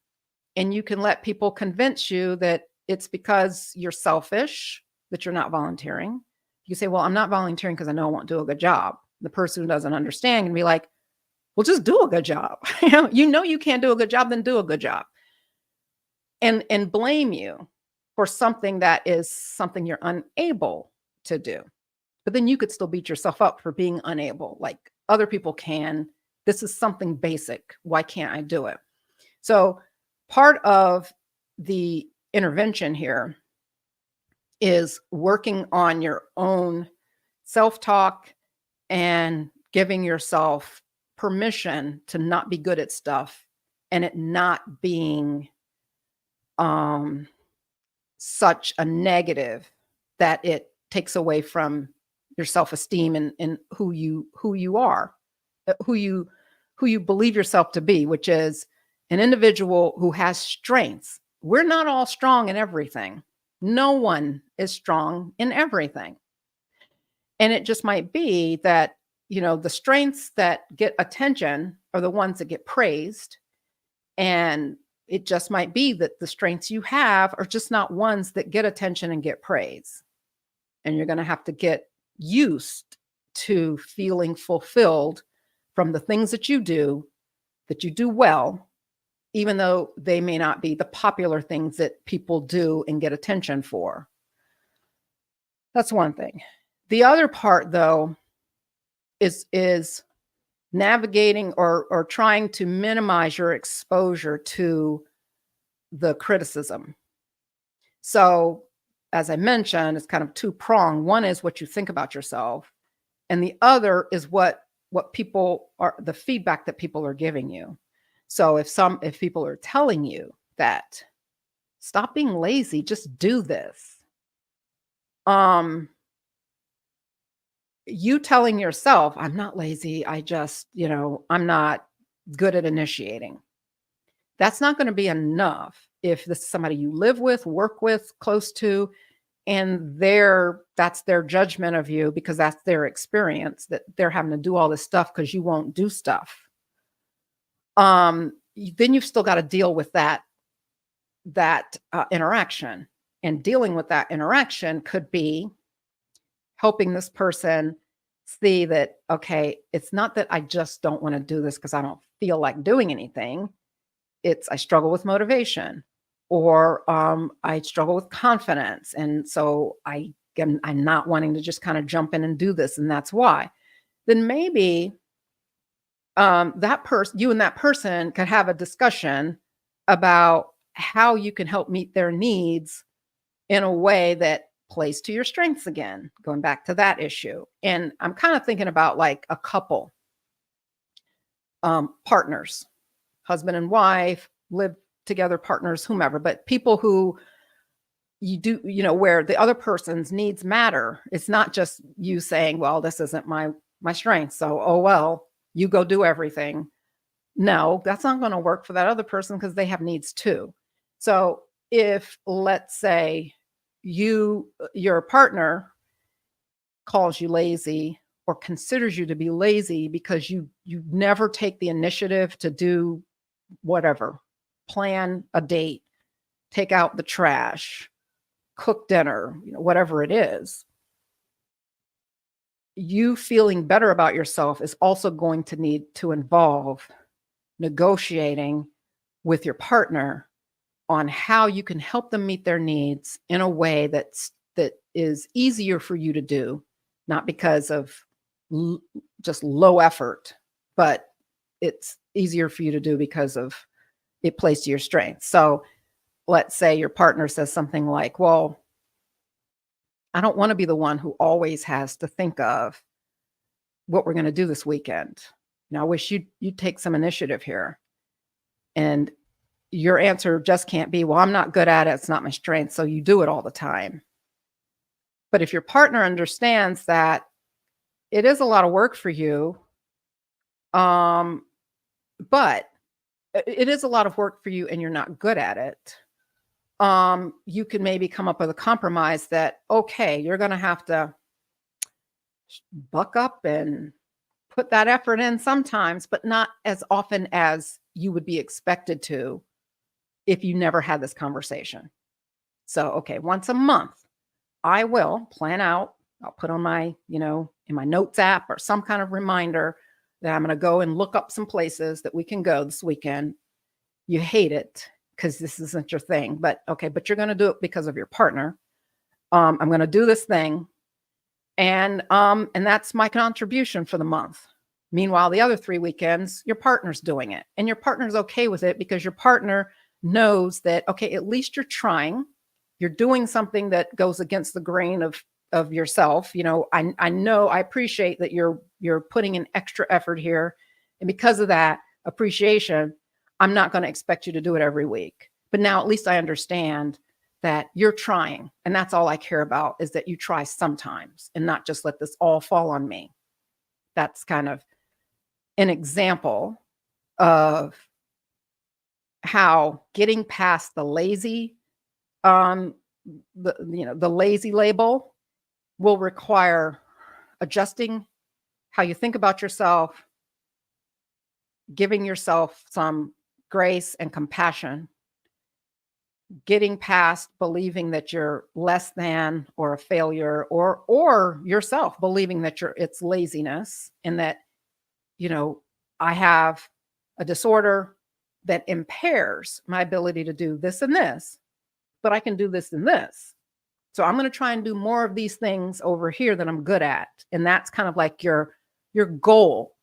And you can let people convince you that it's because you're selfish that you're not volunteering. You say, well, I'm not volunteering because I know I won't do a good job. The person who doesn't understand can be like, well, just do a good job. You know you can't do a good job, then do a good job. And blame you for something that is something you're unable to do. But then you could still beat yourself up for being unable. Like other people can. This is something basic. Why can't I do it? So part of the intervention here is working on your own self-talk and giving yourself permission to not be good at stuff and it not being such a negative that it takes away from your self-esteem and who you are, who you believe yourself to be, which is an individual who has strengths. We're not all strong in everything. No one is strong in everything. And it just might be that, the strengths that get attention are the ones that get praised. And it just might be that the strengths you have are just not ones that get attention and get praise. And you're going to have to get used to feeling fulfilled from the things that you do well, even though they may not be the popular things that people do and get attention for. That's one thing. The other part, though, is navigating or trying to minimize your exposure to the criticism. So, as I mentioned, it's kind of two-pronged. One is what you think about yourself, and the other is what people are, the feedback that people are giving you. So if people are telling you that stop being lazy, just do this. You telling yourself, I'm not lazy, I just, I'm not good at initiating. That's not going to be enough if this is somebody you live with, work with, close to, and that's their judgment of you because that's their experience, that they're having to do all this stuff because you won't do stuff. Then you've still got to deal with that interaction. And dealing with that interaction could be helping this person see that, okay, it's not that I just don't want to do this because I don't feel like doing anything. It's I struggle with motivation, or I struggle with confidence. And so I'm not wanting to just kind of jump in and do this. And that's why. Then maybe you and that person could have a discussion about how you can help meet their needs in a way that plays to your strengths again, going back to that issue. And I'm kind of thinking about like a couple, partners, husband and wife, live together, partners, whomever, but people who you do, where the other person's needs matter. It's not just you saying, well, this isn't my strength, so, oh, well, you go do everything. No, that's not going to work for that other person because they have needs too. So if, let's say, your partner calls you lazy or considers you to be lazy because you never take the initiative to do whatever, plan a date, take out the trash, cook dinner, whatever it is, you feeling better about yourself is also going to need to involve negotiating with your partner on how you can help them meet their needs in a way that is easier for you to do, not because of just low effort, but it's easier for you to do because of it plays to your strengths. So let's say your partner says something like, well, I don't want to be the one who always has to think of what we're going to do this weekend. I wish you'd take some initiative here. And your answer just can't be, well, I'm not good at it. It's not my strength. So you do it all the time. But if your partner understands that it is a lot of work for you, but it is a lot of work for you and you're not good at it, you can maybe come up with a compromise that, okay, you're going to have to buck up and put that effort in sometimes, but not as often as you would be expected to if you never had this conversation. So, okay, once a month, I will plan out, I'll put on my, in my notes app or some kind of reminder that I'm going to go and look up some places that we can go this weekend. You hate it because this isn't your thing, but okay, but you're going to do it because of your partner. I'm going to do this thing. And that's my contribution for the month. Meanwhile, the other 3 weekends, your partner's doing it, and your partner's okay with it because your partner knows that, okay, at least you're trying, you're doing something that goes against the grain of yourself. I know, I appreciate that you're putting in extra effort here. And because of that appreciation, I'm not going to expect you to do it every week. But now at least I understand that you're trying. And that's all I care about, is that you try sometimes and not just let this all fall on me. That's kind of an example of how getting past the lazy, the lazy label will require adjusting how you think about yourself, giving yourself some grace and compassion, getting past believing that you're less than or a failure, or yourself believing that it's laziness, and that, I have a disorder that impairs my ability to do this and this, but I can do this and this. So I'm going to try and do more of these things over here that I'm good at. And that's kind of like your goal.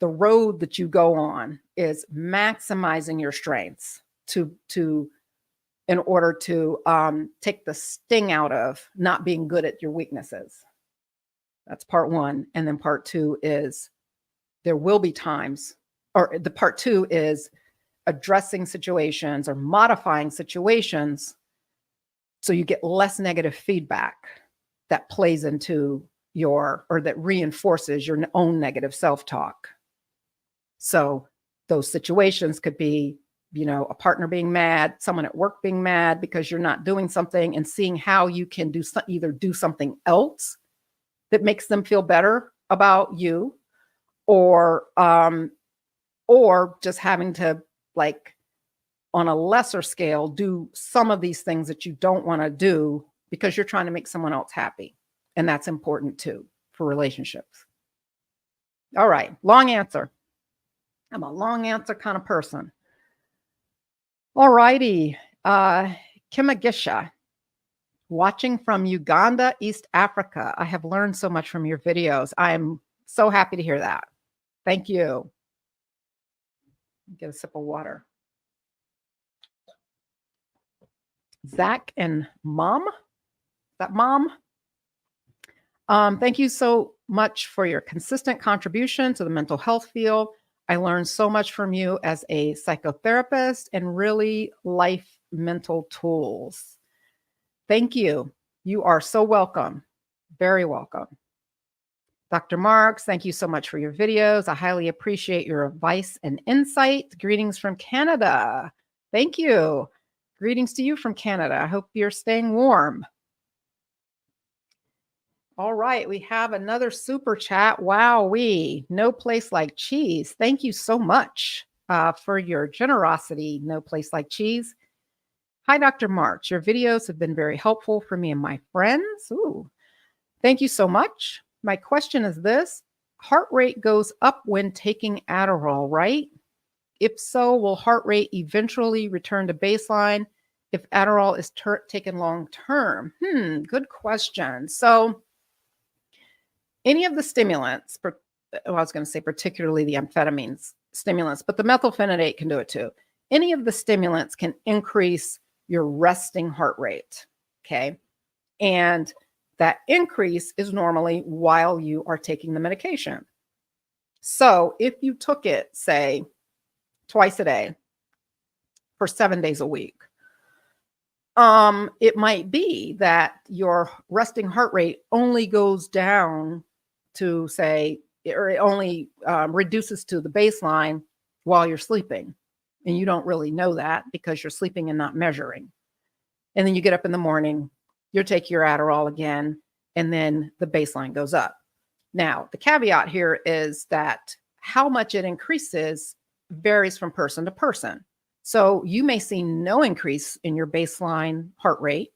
The road that you go on is maximizing your strengths in order to take the sting out of not being good at your weaknesses. That's part one. And then part two is there will be times, or the part two is addressing situations or modifying situations so you get less negative feedback that plays into that reinforces your own negative self-talk. So those situations could be, a partner being mad, someone at work being mad because you're not doing something, and seeing how you can either do something else that makes them feel better about you, or just having to, like, on a lesser scale, do some of these things that you don't want to do because you're trying to make someone else happy. And that's important too for relationships. All right, long answer. I'm a long answer kind of person. All righty. Kimagisha, watching from Uganda, East Africa. I have learned so much from your videos. I'm so happy to hear that. Thank you. Get a sip of water. Zach and Mom. Is that Mom? Thank you so much for your consistent contribution to the mental health field. I learned so much from you as a psychotherapist and really life mental tools. Thank you. You are so welcome. Very welcome. Dr. Marks, thank you so much for your videos. I highly appreciate your advice and insight. Greetings from Canada. Thank you. Greetings to you from Canada. I hope you're staying warm. All right, we have another super chat. Wowee, no place like cheese. Thank you so much for your generosity. No place like cheese. Hi, Dr. Marks. Your videos have been very helpful for me and my friends. Ooh, thank you so much. My question is this: heart rate goes up when taking Adderall, right? If so, will heart rate eventually return to baseline if Adderall is taken long term? Good question. So any of the stimulants, I was going to say particularly the amphetamines stimulants, but the methylphenidate can do it too. Any of the stimulants can increase your resting heart rate, okay? And that increase is normally while you are taking the medication. So if you took it, say, twice a day for 7 days a week, it might be that your resting heart rate only goes down to, say, or it only reduces to the baseline while you're sleeping. And you don't really know that because you're sleeping and not measuring. And then you get up in the morning, you take your Adderall again, and then the baseline goes up. Now, the caveat here is that how much it increases varies from person to person. So you may see no increase in your baseline heart rate,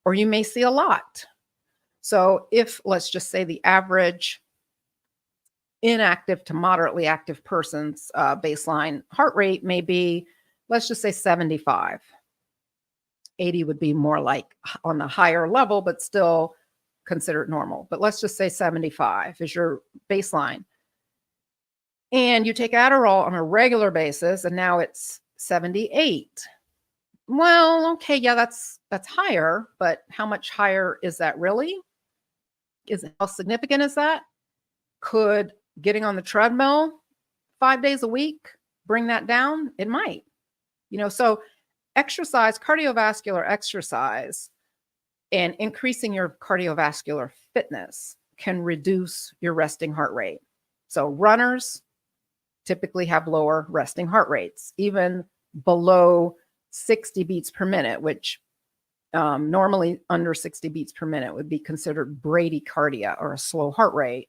or you may see a lot. So if, let's just say, the average inactive to moderately active person's baseline heart rate may be, let's just say 75. 80 would be more like on the higher level, but still considered normal. But let's just say 75 is your baseline. And you take Adderall on a regular basis, and now it's 78. Well, okay, yeah, that's higher, but how much higher is that really? How significant is that? Could getting on the treadmill 5 days a week bring that down? It might. So exercise, cardiovascular exercise, and increasing your cardiovascular fitness can reduce your resting heart rate. So runners typically have lower resting heart rates, even below 60 beats per minute, which normally under 60 beats per minute would be considered bradycardia, or a slow heart rate,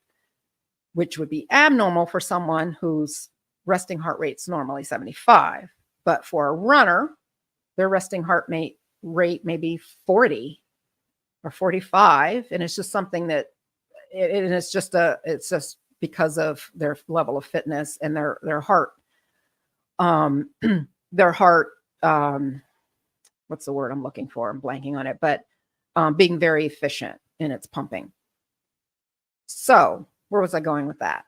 which would be abnormal for someone whose resting heart rate's normally 75. But for a runner, their resting heart rate may be 40 or 45, and it's just something that it's just because of their level of fitness and their heart what's the word I'm looking for? I'm blanking on it, but being very efficient in its pumping. So where was I going with that?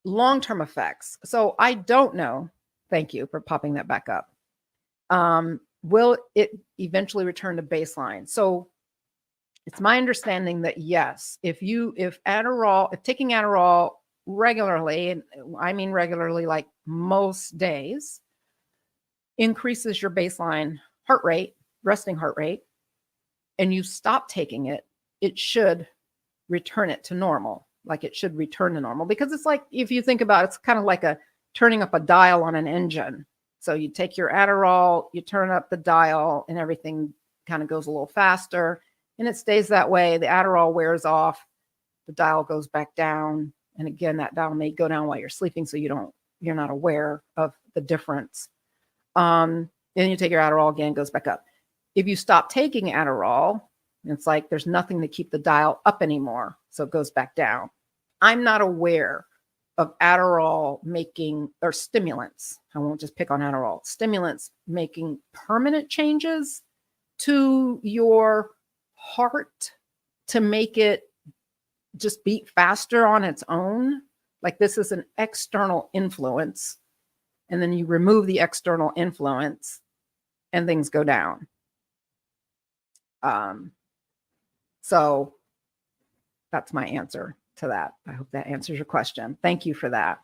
Long-term effects. So I don't know. Thank you for popping that back up. Will it eventually return to baseline? So it's my understanding that yes, if taking Adderall regularly, and I mean regularly, like most days, increases your baseline heart rate, resting heart rate, and you stop taking it, it should return it to normal. Like it should return to normal, because it's like, if you think about it, it's kind of like turning up a dial on an engine. So you take your Adderall, you turn up the dial, and everything kind of goes a little faster, and it stays that way. The Adderall wears off, the dial goes back down. And again, that dial may go down while you're sleeping, so you're not aware of the difference. Then you take your Adderall again, it goes back up. If you stop taking Adderall, it's like there's nothing to keep the dial up anymore, so it goes back down. I'm not aware of Adderall or stimulants. I won't just pick on Adderall. Stimulants making permanent changes to your heart to make it just beat faster on its own. Like this is an external influence, and then you remove the external influence and things go down. So that's my answer to that. I hope that answers your question. Thank you for that.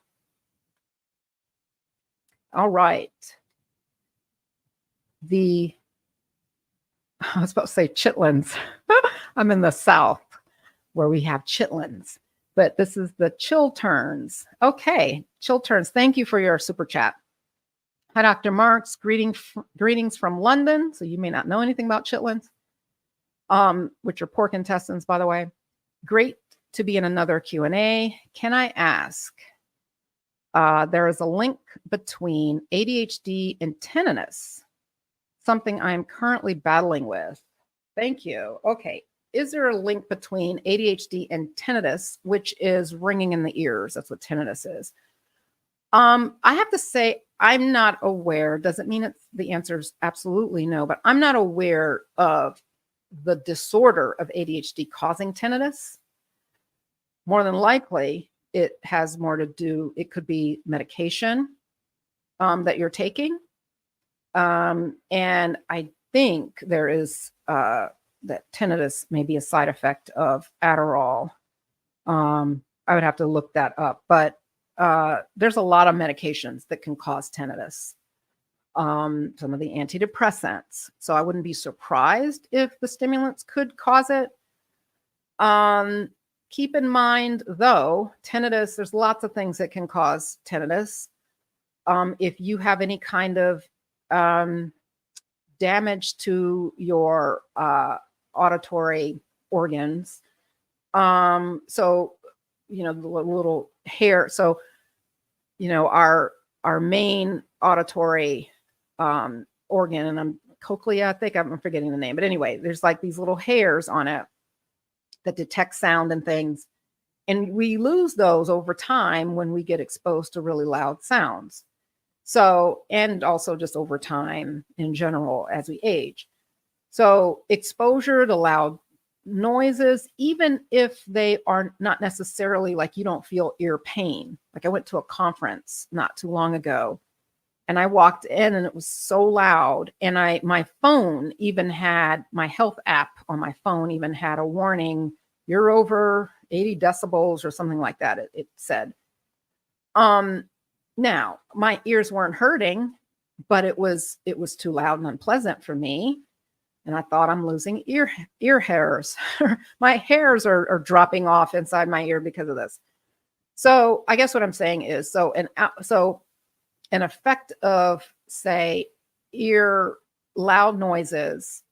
All right. I was about to say chitlins. I'm in the South where we have chitlins, but this is the chill turns. Okay, chill turns. Thank you for your super chat. Hi, Dr. Marks. Greetings from London. So you may not know anything about chitlins, which are pork intestines, by the way. Great to be in another Q&A. Can I ask, there is a link between ADHD and tinnitus, something I'm currently battling with. Thank you. Okay. Is there a link between ADHD and tinnitus, which is ringing in the ears? That's what tinnitus is. I have to say, I'm not aware. Doesn't mean the answer is absolutely no, but I'm not aware of the disorder of ADHD causing tinnitus. More than likely, it has more to do, it could be medication that you're taking. And I think there is that tinnitus may be a side effect of Adderall. I would have to look that up, but there's a lot of medications that can cause tinnitus. Some of the antidepressants. So I wouldn't be surprised if the stimulants could cause it. Keep in mind, though, tinnitus, there's lots of things that can cause tinnitus. If you have any kind of damage to your auditory organs, so, the little hair. So our main auditory organ, and I'm cochlea, I think I'm forgetting the name, but anyway, there's like these little hairs on it that detect sound and things. And we lose those over time when we get exposed to really loud sounds. So, and also just over time in general as we age. So exposure to loud noises, even if they are not necessarily like you don't feel ear pain. Like I went to a conference not too long ago and I walked in and it was so loud. And my phone even had, my health app on my phone even had a warning, you're over 80 decibels or something like that, it said. Now my ears weren't hurting, but it was too loud and unpleasant for me. And I thought I'm losing ear hairs. My hairs are dropping off inside my ear because of this. So I guess what I'm saying is, so an effect of, say, ear loud noises,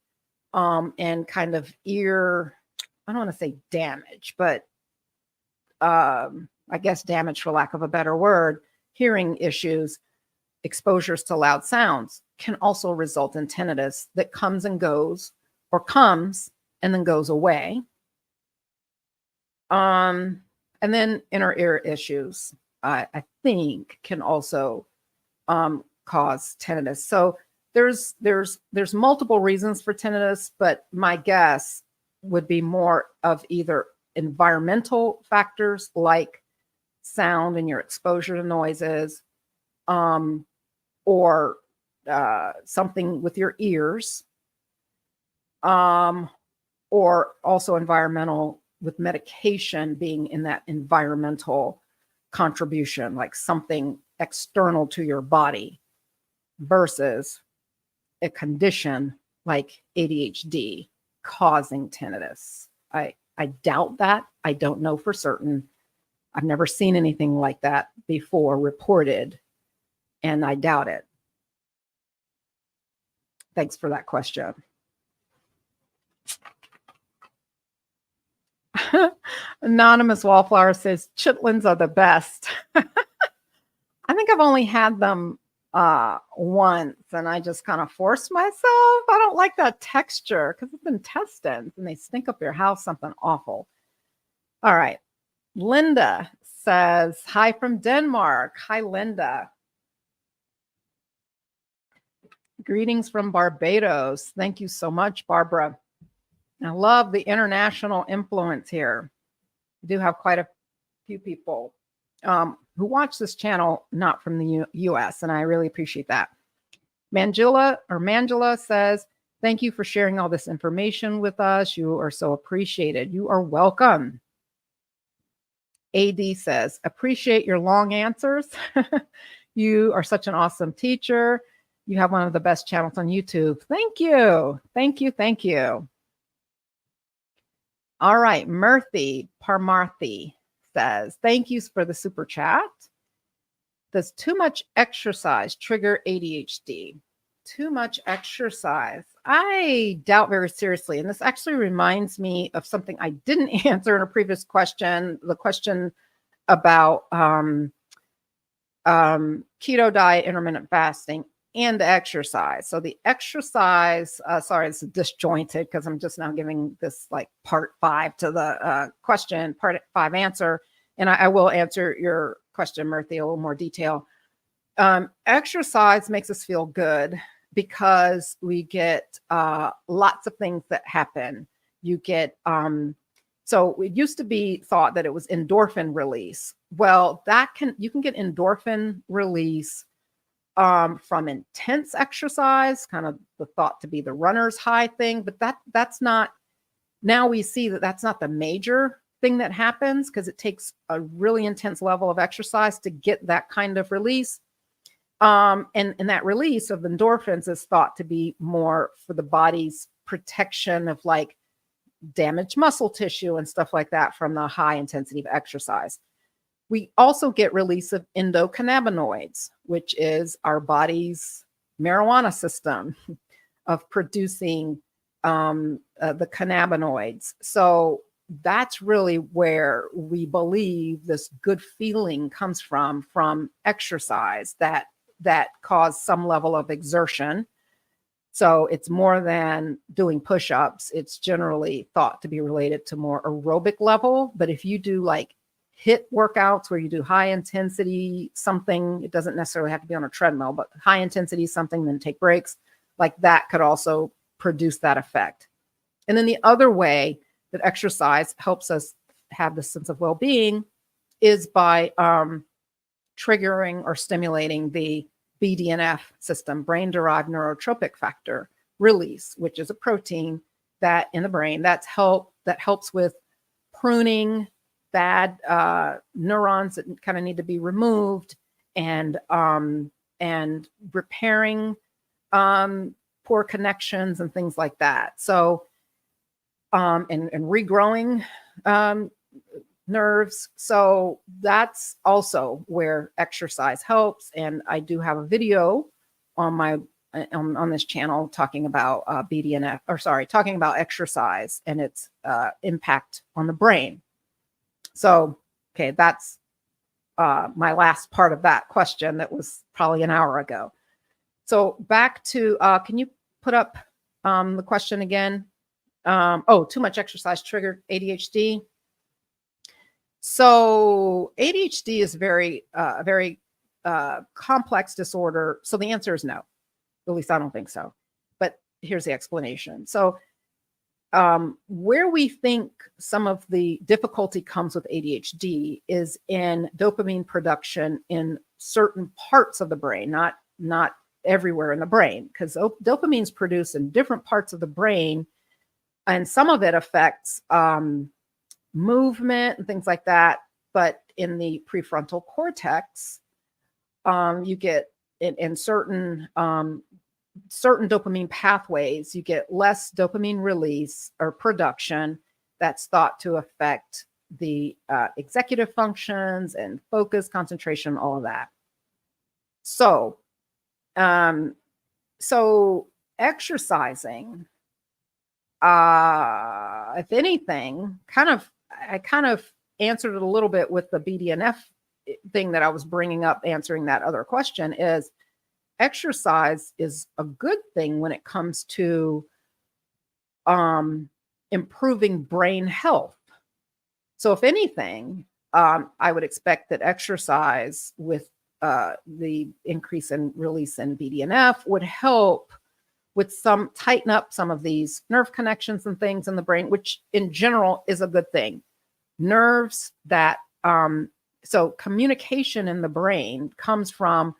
and kind of ear, I don't want to say damage, but I guess damage for lack of a better word, hearing issues, exposures to loud sounds can also result in tinnitus that comes and goes, or comes and then goes away. And then inner ear issues, I think, can also cause tinnitus. So there's multiple reasons for tinnitus, but my guess would be more of either environmental factors like sound and your exposure to noises, or something with your ears, or also environmental, with medication being in that environmental contribution, like something external to your body versus a condition like ADHD causing tinnitus. I doubt that. I don't know for certain. I've never seen anything like that before reported, and I doubt it. Thanks for that question. Anonymous Wallflower says chitlins are the best. I think I've only had them once, and I just kind of forced myself. I don't like that texture because it's intestines and they stink up your house, something awful. All right. Linda says, hi from Denmark. Hi, Linda. Greetings from Barbados. Thank you so much, Barbara. I love the international influence here. We do have quite a few people who watch this channel not from the US, and I really appreciate that. Mangela says, thank you for sharing all this information with us. You are so appreciated. You are welcome. AD says, appreciate your long answers. You are such an awesome teacher. You have one of the best channels on YouTube. Thank you. Thank you. Thank you. All right. Murthy Parmarthi says, thank you for the super chat. Does too much exercise trigger ADHD? Too much exercise? I doubt very seriously. And this actually reminds me of something I didn't answer in a previous question, the question about keto diet, intermittent fasting, and exercise. So the exercise, sorry, it's disjointed because I'm just now giving this like part 5 to the question, part 5 answer. And I will answer your question, Murthy, a little more detail. Exercise makes us feel good because we get lots of things that happen. You get, so it used to be thought that it was endorphin release. Well, you can get endorphin release from intense exercise, kind of the thought to be the runner's high thing, but that's not, now we see that that's not the major thing that happens, because it takes a really intense level of exercise to get that kind of release. And that release of endorphins is thought to be more for the body's protection of like damaged muscle tissue and stuff like that from the high intensity of exercise. We also get release of endocannabinoids, which is our body's marijuana system of producing the cannabinoids. So that's really where we believe this good feeling comes from exercise that cause some level of exertion. So it's more than doing push-ups. It's generally thought to be related to more aerobic level. But if you do like HIIT workouts where you do high intensity something, it doesn't necessarily have to be on a treadmill, but high intensity something, then take breaks, like that could also produce that effect. And then the other way that exercise helps us have the sense of well-being is by triggering or stimulating the BDNF system, brain-derived neurotropic factor release, which is a protein that in the brain that helps with pruning bad neurons that kind of need to be removed, and repairing poor connections and things like that. So and regrowing nerves. So that's also where exercise helps. And I do have a video on my on this channel talking about talking about exercise and its impact on the brain. So, okay, that's my last part of that question that was probably an hour ago. So back to, can you put up the question again? Too much exercise triggered ADHD. So ADHD is very complex disorder. So the answer is no. At least I don't think so. But here's the explanation. So where we think some of the difficulty comes with ADHD is in dopamine production in certain parts of the brain, not everywhere in the brain, because dopamine is produced in different parts of the brain, and some of it affects movement and things like that. But in the prefrontal cortex, you get in certain dopamine pathways, you get less dopamine release or production. That's thought to affect the executive functions and focus, concentration, all of that. So, exercising, if anything, I kind of answered it a little bit with the BDNF thing that I was bringing up, answering that other question, is exercise is a good thing when it comes to improving brain health. So if anything, I would expect that exercise with the increase in release in BDNF would help with tighten up some of these nerve connections and things in the brain, which in general is a good thing. Nerves that, so communication in the brain comes from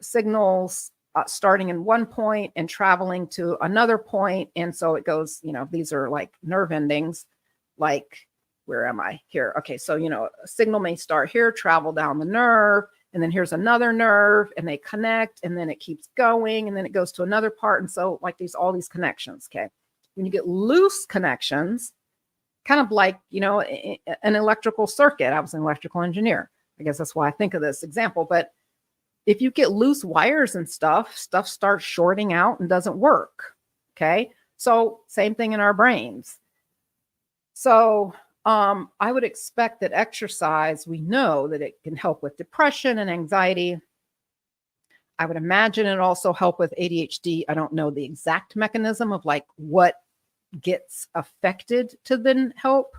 signals starting in one point and traveling to another point. And so it goes, these are like nerve endings, like, where am I here? Okay. So, a signal may start here, travel down the nerve, and then here's another nerve, and they connect, and then it keeps going, and then it goes to another part. And so like all these connections. Okay. When you get loose connections, kind of like, an electrical circuit. I was an electrical engineer. I guess that's why I think of this example. But if you get loose wires and stuff starts shorting out and doesn't work. Okay. So same thing in our brains. So I would expect that exercise, we know that it can help with depression and anxiety. I would imagine it also help with ADHD. I don't know the exact mechanism of like what gets affected to then help.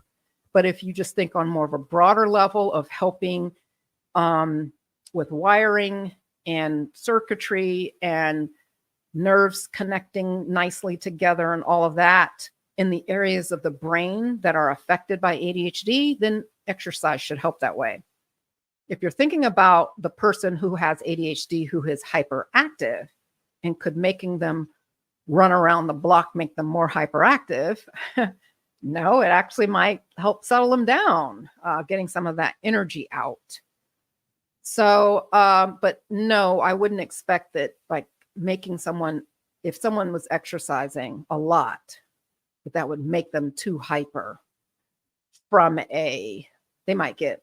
But if you just think on more of a broader level of helping with wiring and circuitry and nerves connecting nicely together and all of that in the areas of the brain that are affected by ADHD, then exercise should help that way. If you're thinking about the person who has ADHD who is hyperactive and could making them run around the block, make them more hyperactive, no, it actually might help settle them down, getting some of that energy out. So, but no, I wouldn't expect that like making someone, if someone was exercising a lot, that would make them too hyper they might get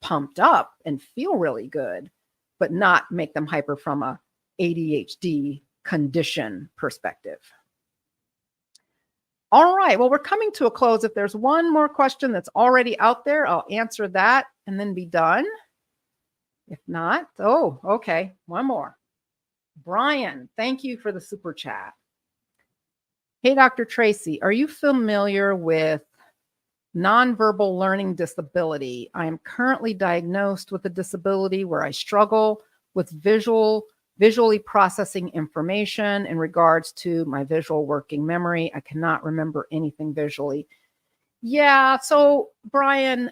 pumped up and feel really good, but not make them hyper from a ADHD condition perspective. All right. Well, we're coming to a close. If there's one more question that's already out there, I'll answer that and then be done. If not, oh, okay. One more. Brian, thank you for the super chat. Hey, Dr. Tracey, are you familiar with nonverbal learning disability? I am currently diagnosed with a disability where I struggle with visually processing information in regards to my visual working memory. I cannot remember anything visually. Yeah, so Brian,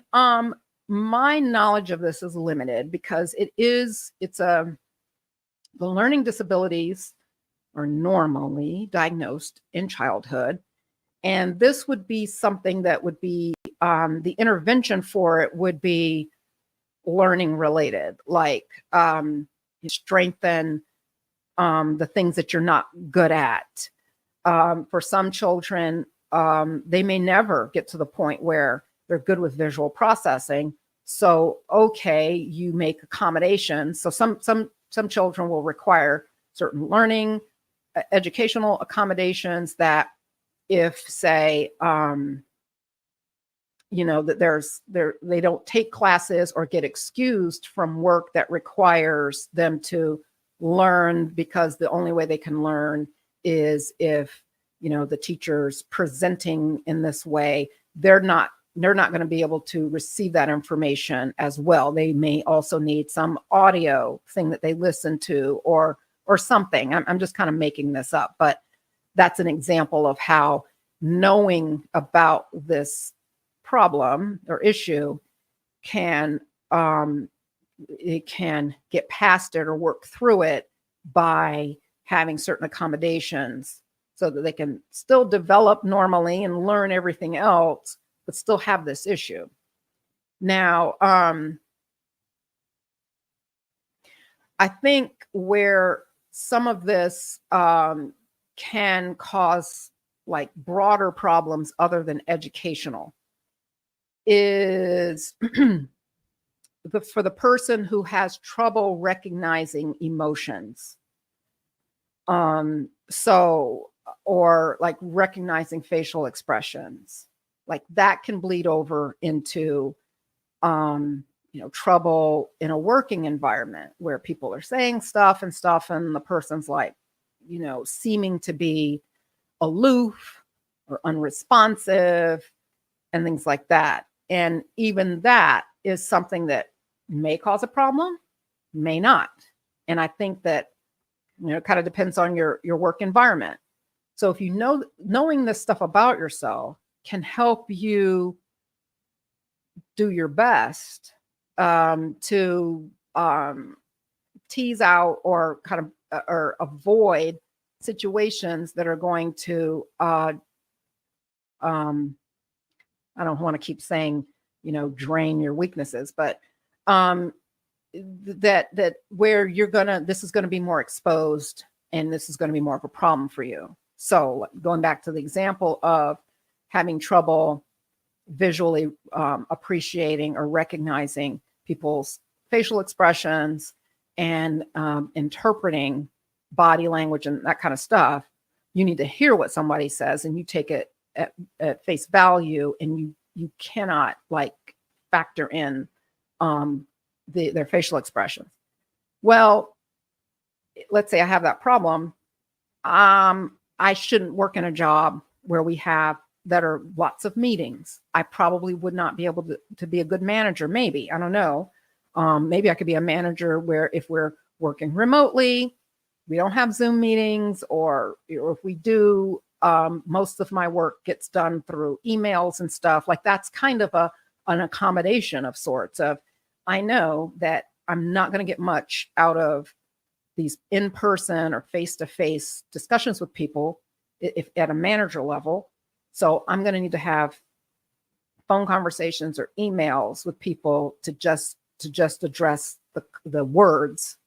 my knowledge of this is limited because the learning disabilities are normally diagnosed in childhood. And this would be something that would be, the intervention for it would be learning related, like strengthen the things that you're not good at. For some children, they may never get to the point where they're good with visual processing. So, okay, you make accommodations. So some children will require certain learning, educational accommodations that if, say, that they don't take classes or get excused from work that requires them to learn, because the only way they can learn is if, the teacher's presenting in this way, they're not going to be able to receive that information as well. They may also need some audio thing that they listen to or something. I'm just kind of making this up, but that's an example of how knowing about this problem or issue can get past it or work through it by having certain accommodations so that they can still develop normally and learn everything else, but still have this issue. Now, I think where some of this can cause like broader problems other than educational is for the person who has trouble recognizing emotions. Or like recognizing facial expressions, like that can bleed over into, trouble in a working environment where people are saying stuff and the person's like, seeming to be aloof or unresponsive and things like that. And even that is something that may cause a problem, may not. And I think that, it kind of depends on your work environment. So if knowing this stuff about yourself can help you do your best to tease out or kind of or avoid situations that are going to I don't want to keep saying, drain your weaknesses, but that where this is going to be more exposed and this is going to be more of a problem for you. So going back to the example of having trouble visually appreciating or recognizing people's facial expressions and interpreting body language and that kind of stuff, you need to hear what somebody says and you take it at face value, and you cannot like factor in their facial expressions. Well, let's say I have that problem. I shouldn't work in a job where that are lots of meetings. I probably would not be able to be a good manager. Maybe, I don't know. Maybe I could be a manager where if we're working remotely, we don't have Zoom meetings, or if we do, most of my work gets done through emails and stuff. Like that's kind of an accommodation of sorts of, I know that I'm not going to get much out of these in-person or face-to-face discussions with people if at a manager level. So I'm going to need to have phone conversations or emails with people to just address the words,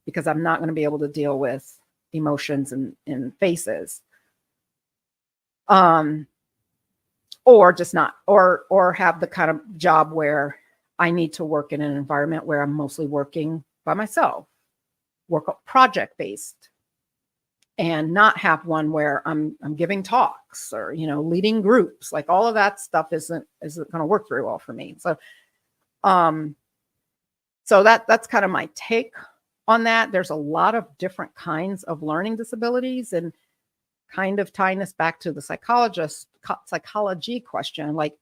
because I'm not going to be able to deal with emotions and faces. Or just not, or have the kind of job where I need to work in an environment where I'm mostly working by myself, work project-based. and not have one where I'm giving talks or, you know, leading groups. Like all of that stuff isn't going to work very well for me. So that's kind of my take on that. There's a lot of different kinds of learning disabilities, and kind of tying this back to the psychology question, like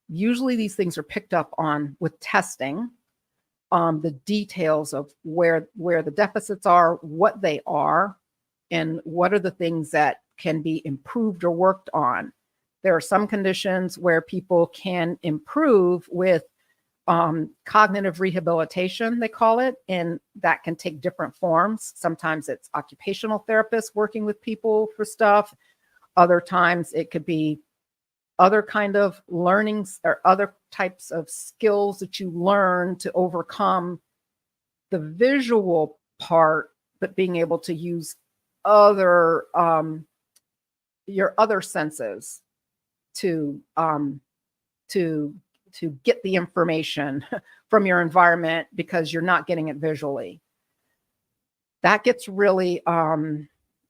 usually these things are picked up on with testing, the details of where the deficits are, what they are, and what are the things that can be improved or worked on. There are some conditions where people can improve with cognitive rehabilitation, they call it, and that can take different forms. Sometimes it's occupational therapists working with people for stuff. Other times it could be other kind of learnings or other types of skills that you learn to overcome the visual part, but being able to use other your other senses to get the information from your environment because you're not getting it visually. That gets really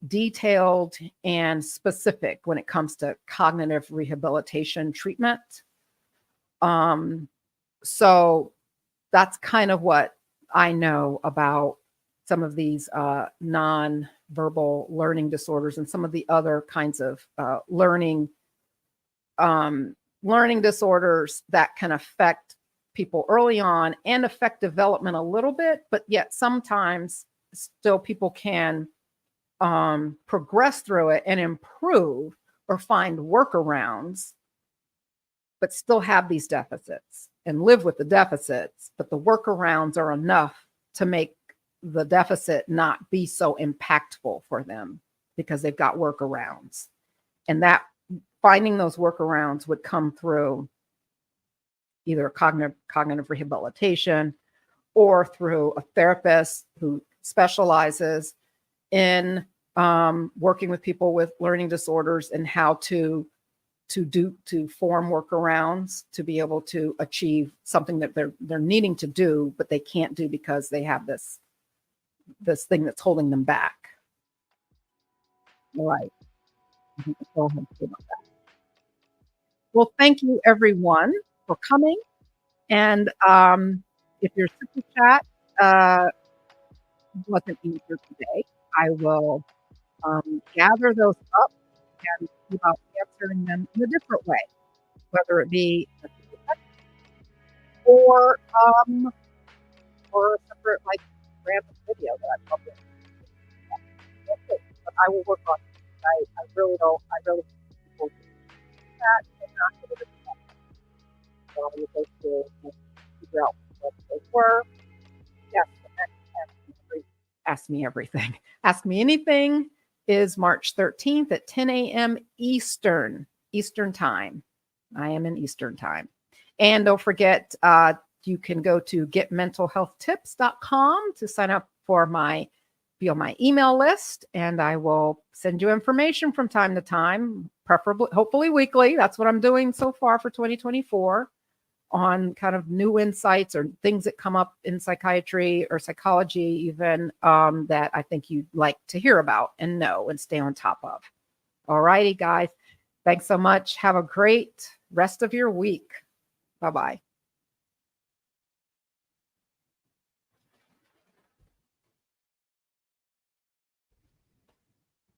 detailed and specific when it comes to cognitive rehabilitation treatment. So that's kind of what I know about some of these non-verbal learning disorders and some of the other kinds of learning disorders that can affect people early on and affect development a little bit, but yet sometimes still people can progress through it and improve or find workarounds, but still have these deficits and live with the deficits. But the workarounds are enough to make the deficit not be so impactful for them because they've got workarounds. And that finding those workarounds would come through either cognitive rehabilitation or through a therapist who specializes in working with people with learning disorders and how to form workarounds to be able to achieve something that they're needing to do, but they can't do because they have this thing that's holding them back. All right. Go ahead and say about that. Well, thank you everyone for coming. And if your super chat wasn't easier today, I will gather those up and see about answering them in a different way, whether it be a super chat or a separate like random video that I publish. But I will work on it. I really think people do that and not get it. So I will go through and figure out what those were. Yes, ask me everything. Ask me anything is March 13th at 10 a.m. Eastern Time. I am in Eastern Time. And don't forget, you can go to getmentalhealthtips.com to sign up for be on my email list, and I will send you information from time to time, preferably, hopefully weekly. That's what I'm doing so far for 2024 on kind of new insights or things that come up in psychiatry or psychology even that I think you'd like to hear about and know and stay on top of. All righty, guys. Thanks so much. Have a great rest of your week. Bye-bye.